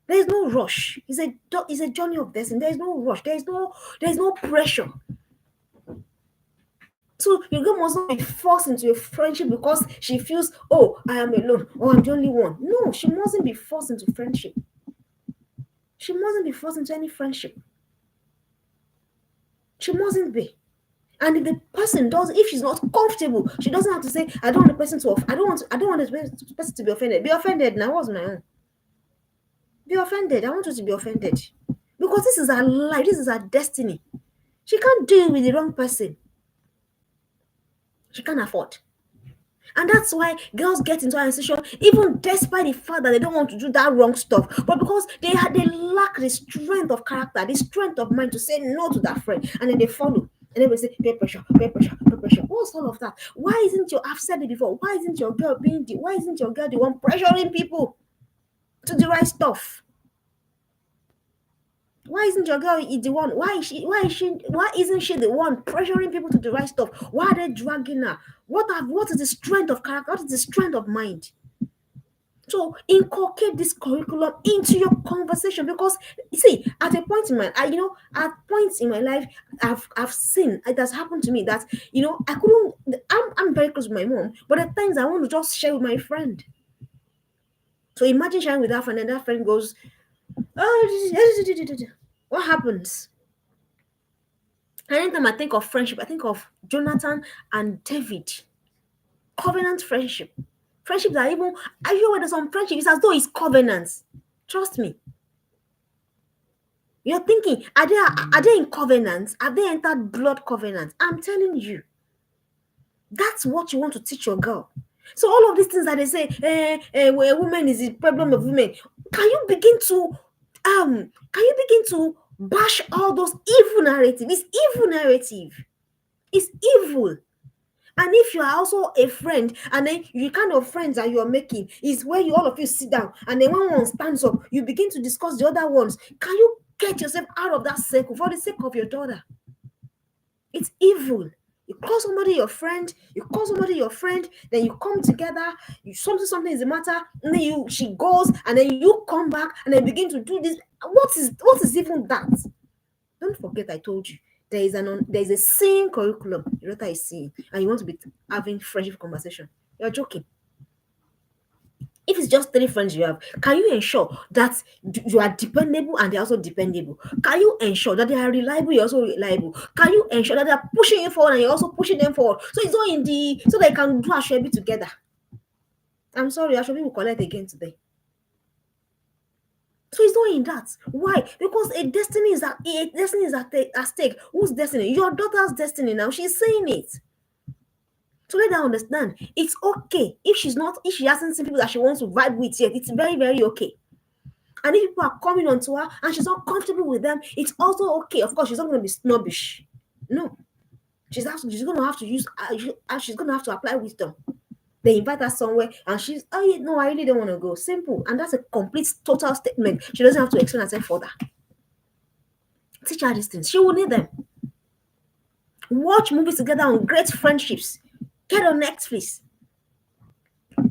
There's no rush. It's a journey of destiny. There's no rush. There's no pressure. So your girl must not be forced into a friendship because she feels, oh, I am alone, or I'm the only one. No, she mustn't be forced into friendship. She mustn't be forced into any friendship. She mustn't be. And if the person does, if she's not comfortable, she doesn't have to say, I don't want the person to I don't want the person to be offended. Be offended now. What's my own? Be offended. I want you to be offended. Because this is her life, this is her destiny. She can't deal with the wrong person. She can't afford. And that's why girls get into an institution, even despite the fact that they don't want to do that wrong stuff, but because they lack the strength of character, the strength of mind to say no to that friend, and then they follow. And then we say peer pressure, peer pressure, peer pressure. What's all of that? Why isn't I've said it before, why isn't your girl the one pressuring people to the right stuff? Why isn't your girl the one? Why isn't she the one pressuring people to the right stuff? Why are they dragging her? What is the strength of character? What is the strength of mind? So inculcate this curriculum into your conversation, because you see, at points in my life, I've seen it has happened to me that I couldn't. I'm very close with my mom, but at times I want to just share with my friend. So imagine sharing with that friend, and that friend goes, "Oh, what happens?" And anytime I think of friendship, I think of Jonathan and David. Covenant friendship. Friendship that even, I know when there's some friendship, it's as though it's covenants. Trust me. You're thinking, are they in covenants? Have they entered blood covenants? I'm telling you. That's what you want to teach your girl. So all of these things that they say, a woman is the problem of women. Can you begin to bash all those evil narratives? It's evil narrative. It's evil. And if you are also a friend, and then the kind of friends that you are making is where all of you sit down, and then when one stands up, you begin to discuss the other ones. Can you get yourself out of that circle for the sake of your daughter? It's evil. You call somebody your friend, then you come together, something is the matter, and then she goes, and then you come back, and then begin to do this. What is even that? Don't forget I told you. There is a seeing curriculum. Your daughter is seeing, and you want to be having friendship conversation. You're joking. If it's just 3 friends you have, can you ensure that you are dependable and they're also dependable? Can you ensure that they are reliable, you're also reliable? Can you ensure that they are pushing you forward and you're also pushing them forward? So it's all so they can do Ashwebi together. I'm sorry, Ashwebi will collect again today. So it's not in that. Why? Because a destiny is at stake. Whose destiny? Your daughter's destiny now. She's saying it. So let her understand. It's okay. If she hasn't seen people that she wants to vibe with yet, it's very, very okay. And if people are coming onto her and she's not comfortable with them, it's also okay. Of course, she's not going to be snobbish. No, she's going to have to use. She's going to have to apply wisdom. They invite her somewhere and she's, oh yeah, no, I really don't want to go. Simple. And that's a complete total statement. She doesn't have to explain herself further. Teach her these things. She will need them. Watch movies together on great friendships. Get on Netflix.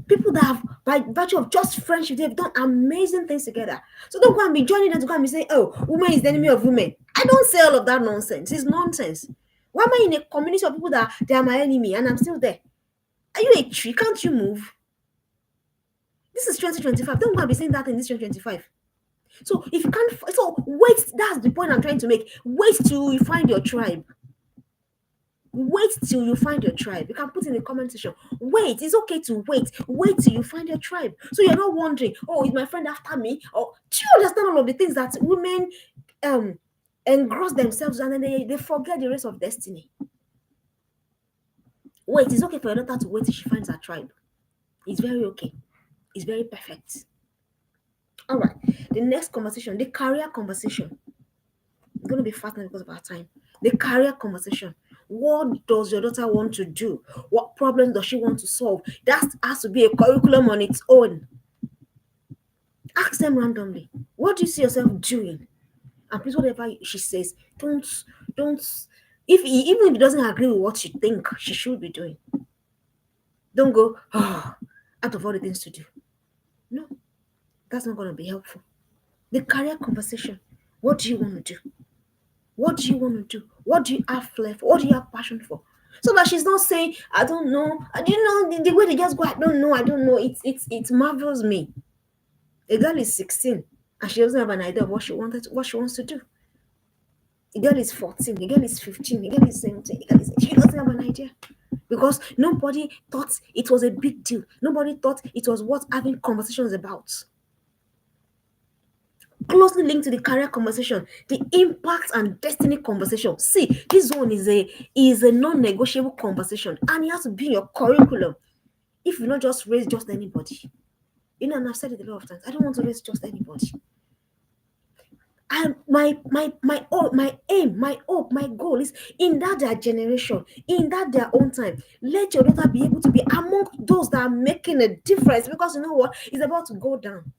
People that have, by virtue of just friendship, they've done amazing things together. So don't go and be joining them to go and be saying, oh, woman is the enemy of women. I don't say all of that nonsense. It's nonsense. Why am I in a community of people that they are my enemy and I'm still there? Are you a tree? Can't you move? This is 2025. Don't go and be saying that in this 2025. So if you can't, so wait. That's the point I'm trying to make. Wait till you find your tribe. Wait till you find your tribe. You can put in the comment section. Wait, it's okay to wait. Wait till you find your tribe. So you're not wondering, oh, is my friend after me? Or do you understand all of the things that women engross themselves and then they forget the race of destiny? Wait, it's okay for your daughter to wait till she finds her tribe. It's very okay. It's very perfect. All right. The next conversation, the career conversation. It's going to be fast now because of our time. The career conversation. What does your daughter want to do? What problems does she want to solve? That has to be a curriculum on its own. Ask them randomly. What do you see yourself doing? And please, whatever she says, don't. Even if he doesn't agree with what you think she should be doing, don't go, oh, out of all the things to do. No, that's not going to be helpful. The career conversation. What do you want to do? What do you want to do? What do you have flair for? What do you have passion for? So that she's not saying, I don't know. Do you know the way they just go, I don't know. It marvels me. A girl is 16 and she doesn't have an idea of what she wants to do. A girl is 14, a girl is 15, a girl is 17, she doesn't have an idea. Because nobody thought it was a big deal. Nobody thought it was worth having conversations about. Closely linked to the career conversation, the impact and destiny conversation. See, this one is a non-negotiable conversation, and it has to be in your curriculum. If you not just raise just anybody, and I've said it a lot of times, I don't want to raise just anybody. And my aim, my hope, my goal is in that their generation, in that their own time, let your daughter be able to be among those that are making a difference. Because you know what, it's about to go down.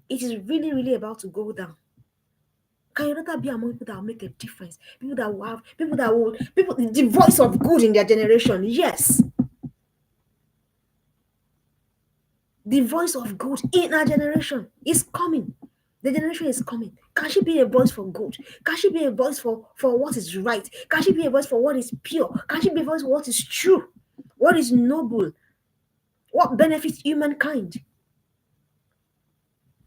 It is really, really about to go down. Can your daughter be among people that will make a difference? People that will the voice of good in their generation. Yes. The voice of good in our generation is coming. The generation is coming. Can she be a voice for good? Can she be a voice for what is right? Can she be a voice for what is pure? Can she be a voice for what is true? What is noble? What benefits humankind?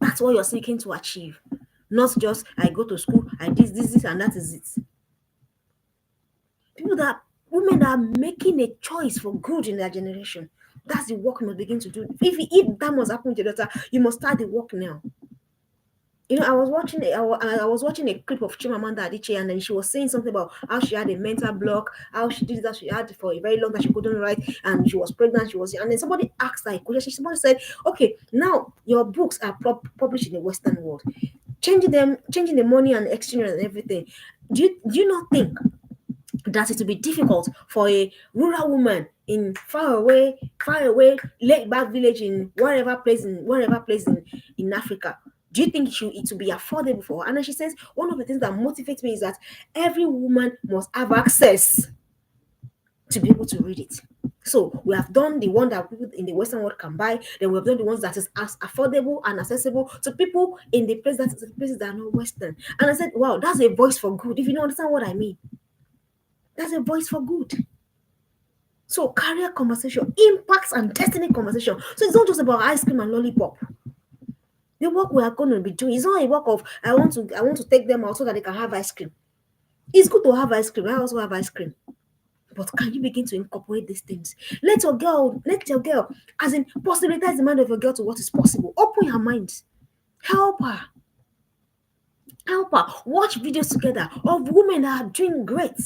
That's what you're seeking to achieve. Not just, I go to school, I this, and that is it. Women that are making a choice for good in their generation. That's the work you must begin to do. If that must happen to your daughter, you must start the work now. I was watching a clip of Chimamanda Adichie, and then she was saying something about how she had a mental block, how she did that, she had for a very long time she couldn't write, and she was pregnant, and then somebody asked her a question. Somebody said, okay, now your books are published in the Western world, changing the money and exchange and everything. Do you not think that it will be difficult for a rural woman in far away, laid back village in wherever place in Africa? Do you think it will be affordable for her? And then she says, one of the things that motivates me is that every woman must have access to be able to read it. So we have done the one that people in the Western world can buy. Then we have done the ones that is as affordable and accessible to people in the places that are not Western. And I said, wow, that's a voice for good. If you don't understand what I mean, that's a voice for good. So career conversation, impacts and destiny conversation. So it's not just about ice cream and lollipop. The work we are going to be doing is not a work of I want to take them out so that they can have ice cream. It's good to have ice cream. I also have ice cream. But can you begin to incorporate these things? Let your girl, as in possibilize the mind of your girl to what is possible. Open your mind. Help her. Watch videos together of women that are doing great.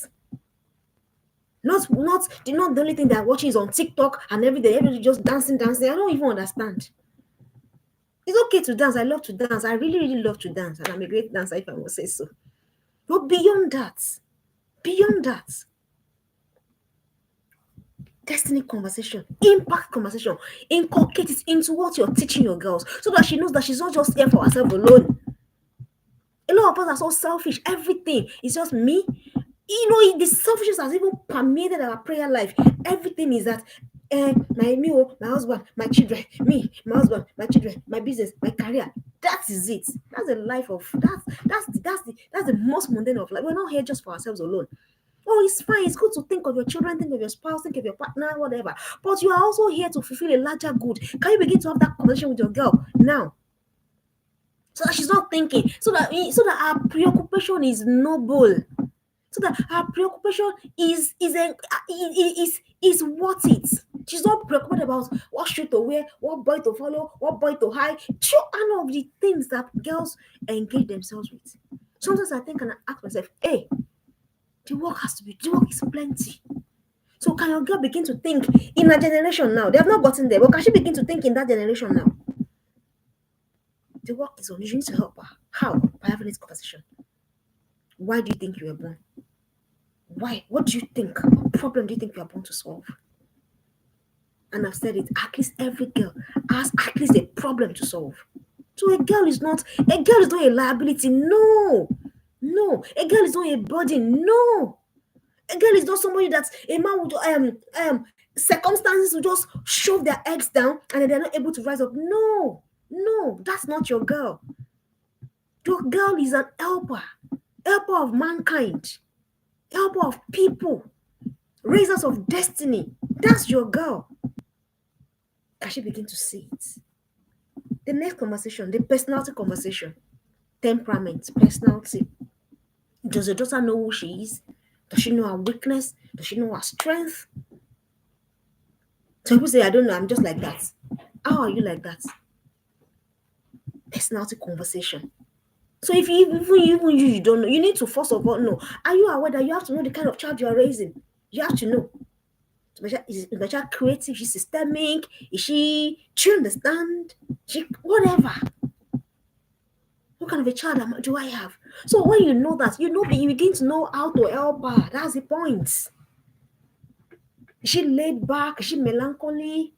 Not the only thing they're watching is on TikTok and every day everybody just dancing. I don't even understand. It's okay to dance. I love to dance. I really, really love to dance. And I'm a great dancer, if I must say so. But beyond that, destiny conversation, impact conversation, inculcate it into what you're teaching your girls so that she knows that she's not just here for herself alone. A lot of us are so selfish. Everything is just me. You know, the selfishness has even permeated our prayer life. Everything is that my husband, my children, me, my husband, my children, my business, my career. That is it. That's the life of that's the most mundane of life. We're not here just for ourselves alone. Oh, it's fine. It's good to think of your children, think of your spouse, think of your partner, whatever. But you are also here to fulfill a larger good. Can you begin to have that conversation with your girl now? So that she's not thinking, so that our preoccupation is noble, so that our preoccupation is worth it. She's not preoccupied about what shoe to wear, what boy to follow, what boy to hide. Sure, none of the things that girls engage themselves with. Sometimes I think and I ask myself, hey, the work is plenty. So can your girl begin to think in a generation now? They have not gotten there, but can she begin to think in that generation now? The work is on you. You need to help her. How? By having this conversation. Why do you think you were born? Why? What do you think? What problem do you think you are born to solve? And I've said it, at least every girl has at least a problem to solve. So a girl is not a liability. No. A girl is not a burden. No. A girl is not somebody that a man would circumstances will just shove their eggs down and then they're not able to rise up. No, that's not your girl. Your girl is an helper of mankind, helper of people, raisers of destiny. That's your girl. Can she begin to see it? The next conversation, the personality conversation, temperament, personality. Does your daughter know who she is? Does she know her weakness? Does she know her strength? So people say, I don't know, I'm just like that. How are you like that? Personality conversation. So if even you don't know, you need to first of all know. Are you aware that you have to know the kind of child you are raising? You have to know. Is the child creative? Is she systemic? Do you understand? Whatever. What kind of a child do I have? So when you know that, you begin to know how to help her. That's the point. Is she laid back? Is she melancholy?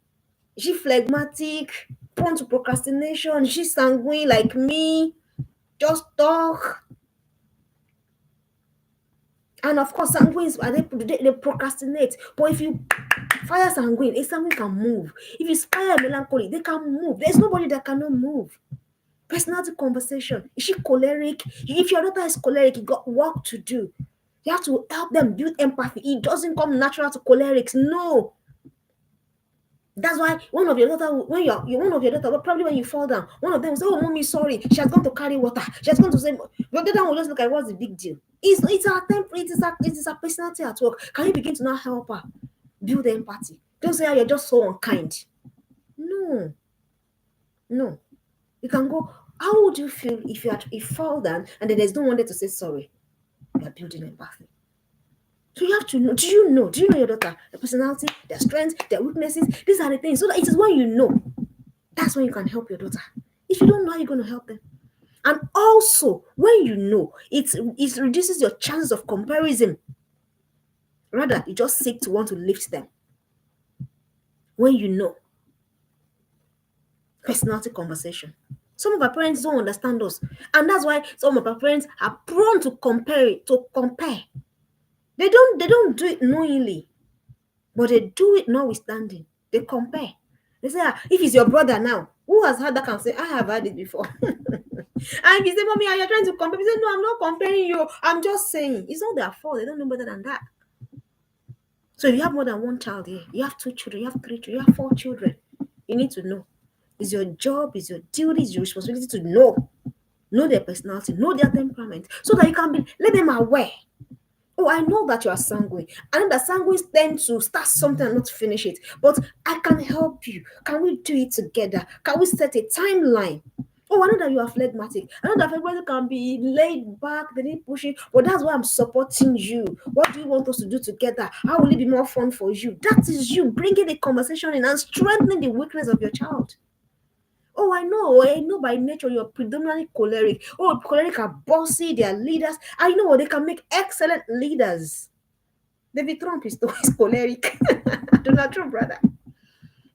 Is she phlegmatic? Prone to procrastination? Is she sanguine like me? Just talk. And of course, sanguines they procrastinate. But if you fire sanguine, a sanguine can move. If you fire melancholy, they can move. There's nobody that cannot move. Personality conversation. Is she choleric? If your daughter is choleric, you got work to do. You have to help them build empathy. It doesn't come natural to cholerics. No. That's why one of your daughter, probably when you fall down, one of them will say, "Oh, mommy, sorry. She has gone to carry water. She has gone to say." But the other will just look at what's the big deal. It's our temper. It is a personality at work. Can you begin to now help her build empathy? Don't say, you're just so unkind. No. You can go. How would you feel if you fall down and then there's no one there to say sorry? You're building empathy. So you have to know. Do you know your daughter, their personality, their strengths, their weaknesses? These are the things. So that it is when you know, that's when you can help your daughter. If you don't know how you're going to help them. And also, when you know, it reduces your chances of comparison. Rather, you just seek to want to lift them. When you know. Personality conversation. Some of our parents don't understand us. And that's why some of our parents are prone to compare. They don't do it knowingly, but they do it notwithstanding. They compare. They say, if it's your brother now, who has had that can say, I have had it before. And if you say, mommy, you're trying to compare, you say, no, I'm not comparing you. I'm just saying. It's not their fault. They don't know better than that. So if you have more than one child here, you have 2 children, you have 3 children, you have 4 children, you need to know. It's your job, it's your duty, it's your responsibility to know their personality, know their temperament, so that you can let them aware. Oh, I know that you are sanguine. I know that sanguines tend to start something and not finish it. But I can help you. Can we do it together? Can we set a timeline? Oh, I know that you are phlegmatic. I know that phlegmatic can be laid back, they need pushing. But that's why I'm supporting you. What do you want us to do together? How will it be more fun for you? That is you bringing the conversation in and strengthening the weakness of your child. Oh, I know by nature you're predominantly choleric. Oh, choleric are bossy, they are leaders. I know they can make excellent leaders. David Trump is always choleric. Donald Trump, brother.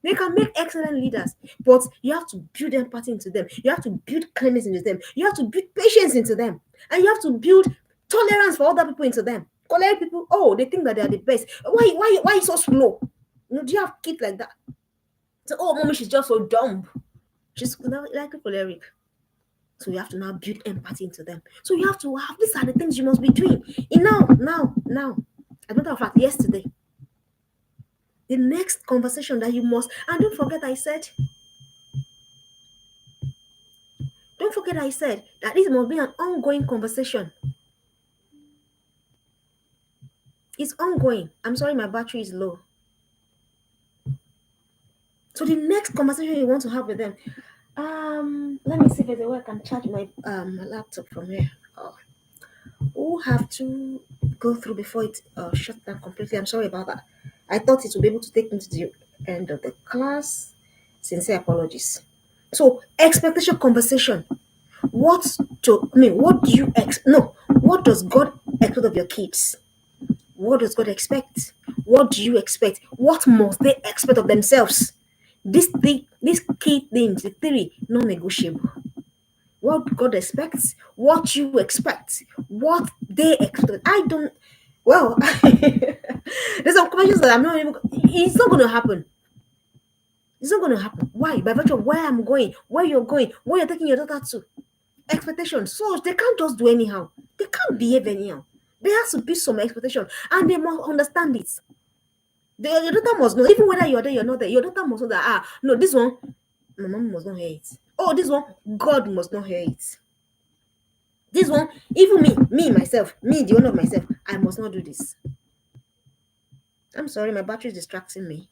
They can make excellent leaders, but you have to build empathy into them. You have to build kindness into them. You have to build patience into them. And you have to build tolerance for other people into them. Choleric people, oh, they think that they are the best. Why so slow? Do you have kids like that? So, oh, mommy, she's just so dumb. She's like a choleric. So you have to now build empathy into them. So you have to have, these are the things you must be doing. And now. As a matter of fact, yesterday, the next conversation that you must, and don't forget I said that this must be an ongoing conversation. It's ongoing. I'm sorry, my battery is low. So the next conversation you want to have with them, let me see if there's a way I can charge my laptop from here. Oh, we'll have to go through before it shuts down completely. I'm sorry about that. I thought it would be able to take me to the end of the class. Sincere apologies. So expectation conversation. What what do you no? What does God expect of your kids? What does God expect? What do you expect? What must they expect of themselves? These key things, the three non-negotiable. What God expects, what you expect, what they expect. I don't. Well, there's some questions that I'm not even. It's not going to happen. It's not going to happen. Why? By virtue of where I'm going, where you're going, where you're taking your daughter to. Expectations. So they can't just do anyhow. They can't behave anyhow. There has to be some expectation, and they must understand it. Your daughter must know, even whether you're there, you're not there. Your daughter must know that no, this one, my mom must not hear it. Oh, this one, God must not hear it. This one, even me myself, me the owner of myself, I must not do this. I'm sorry, my battery is distracting me.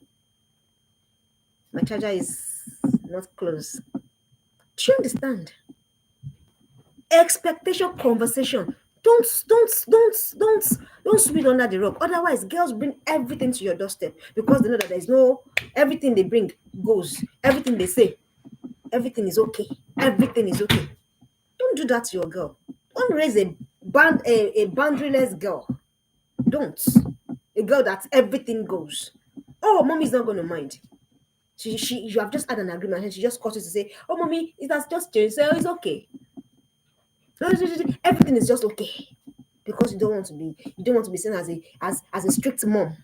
My charger is not close. Do you understand? Expectation conversation. Don't sweep under the rug. Otherwise, girls bring everything to your doorstep because they know that there's no everything they bring goes. Everything they say, everything is okay. Everything is okay. Don't do that to your girl. Don't raise a boundaryless girl. Don't. A girl that everything goes. Oh, mommy's not gonna mind. You have just had an agreement and she just calls you to say, oh mommy, it has just changed, so it's okay. Everything is just okay because you don't want to be seen as a strict mom.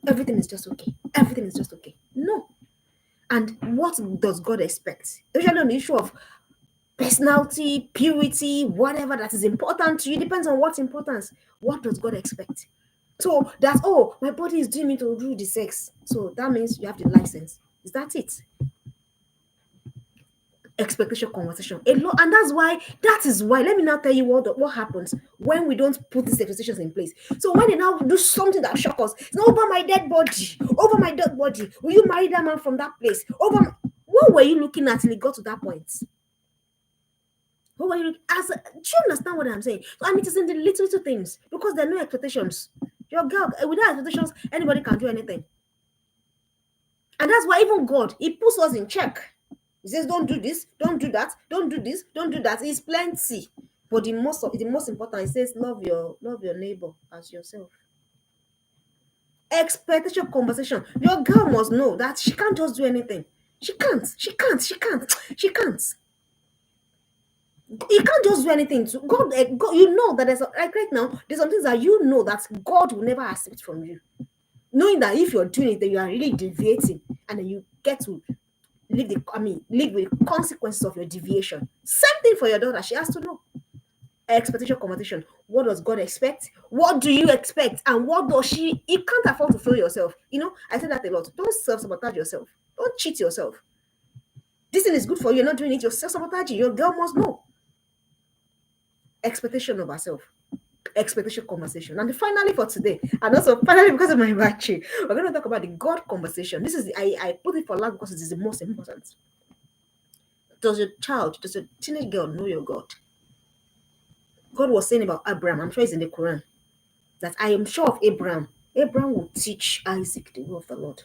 Everything is just okay. Everything is just okay. No. And what does God expect? Especially on the issue of personality, purity, whatever that is important to you, depends on what's important. What does God expect? So that's my body is doing me to do the sex. So that means you have the license. Is that it? Expectation conversation a lot, and that is why let me now tell you what happens when we don't put these expectations in place. So when they now do something that shocks us, it's not over my dead body, will you marry that man from that place, what were you looking at till it got to that point? What were you do you understand what I'm saying? So, and it is in the little things, because there are no expectations. Your girl, without expectations, anybody can do anything. And that's why even God, he puts us in check. He says, don't do this, don't do that, don't do this, don't do that. It's plenty. But the most important, he says, love your neighbor as yourself. Expectation conversation. Your girl must know that she can't just do anything. She can't. You can't just do anything to God. God, you know that there's like right now, there's some things that you know that God will never accept from you. Knowing that if you're doing it, then you are really deviating, and then you get to live with consequences of your deviation. Same thing for your daughter. She has to know. Expectation conversation. What does God expect? What do you expect? And what does she? You can't afford to fail yourself. I say that a lot. Don't self-sabotage yourself. Don't cheat yourself. This thing is good for you. You're not doing it. You're self-sabotaging. Your girl must know. Expectation of herself. Expectation conversation. And finally for today, and also finally because of my battery, we're going to talk about the God conversation. This is I put it for last because it is the most important. Does your teenage girl know your God? God was saying about Abraham, I'm sure it's in the Quran, that I am sure of Abraham. Abraham will teach Isaac the way of the Lord.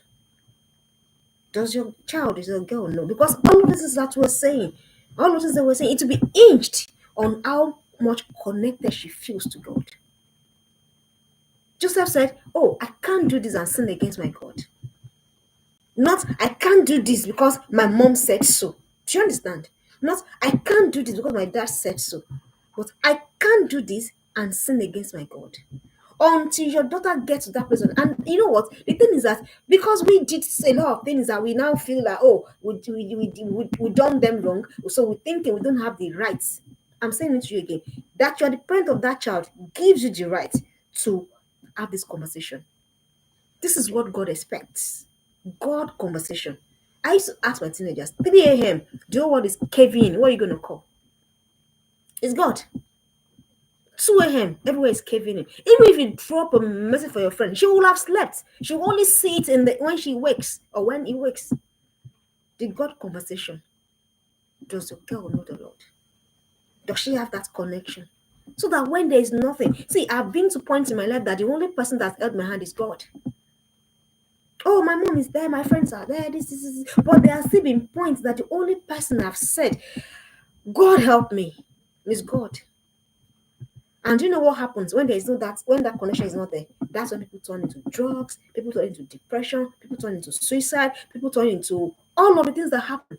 Does your child, is your girl know? Because all of this is that we're saying, all of this that we're saying, it will be hinged on how much connected she feels to God. Joseph said, "Oh, I can't do this and sin against my God. Not, I can't do this because my mom said so." Do you understand? Not, I can't do this because my dad said so. But I can't do this and sin against my God. Until your daughter gets to that place. And you know what? The thing is that because we did a lot of things that we now feel like, oh, we done them wrong. So we're thinking we don't have the rights. I'm saying it to you again. That you're the parent of that child gives you the right to have this conversation. This is what God expects. God conversation. I used to ask my teenagers, 3 a.m., do you know what is caving? What are you going to call? It's God. 2 a.m., everywhere is caving in. Even if you drop a message for your friend, she will have slept. She will only see it in the when she wakes or when he wakes. The God conversation. Does your girl know the Lord? Does she have that connection? So that when there is nothing, see, I've been to points in my life that the only person that held my hand is God. Oh, my mom is there, my friends are there, this. But there have still been points that the only person I've said, God help me, is God. And you know what happens when there is no that when that connection is not there? That's when people turn into drugs, people turn into depression, people turn into suicide, people turn into all of the things that happen.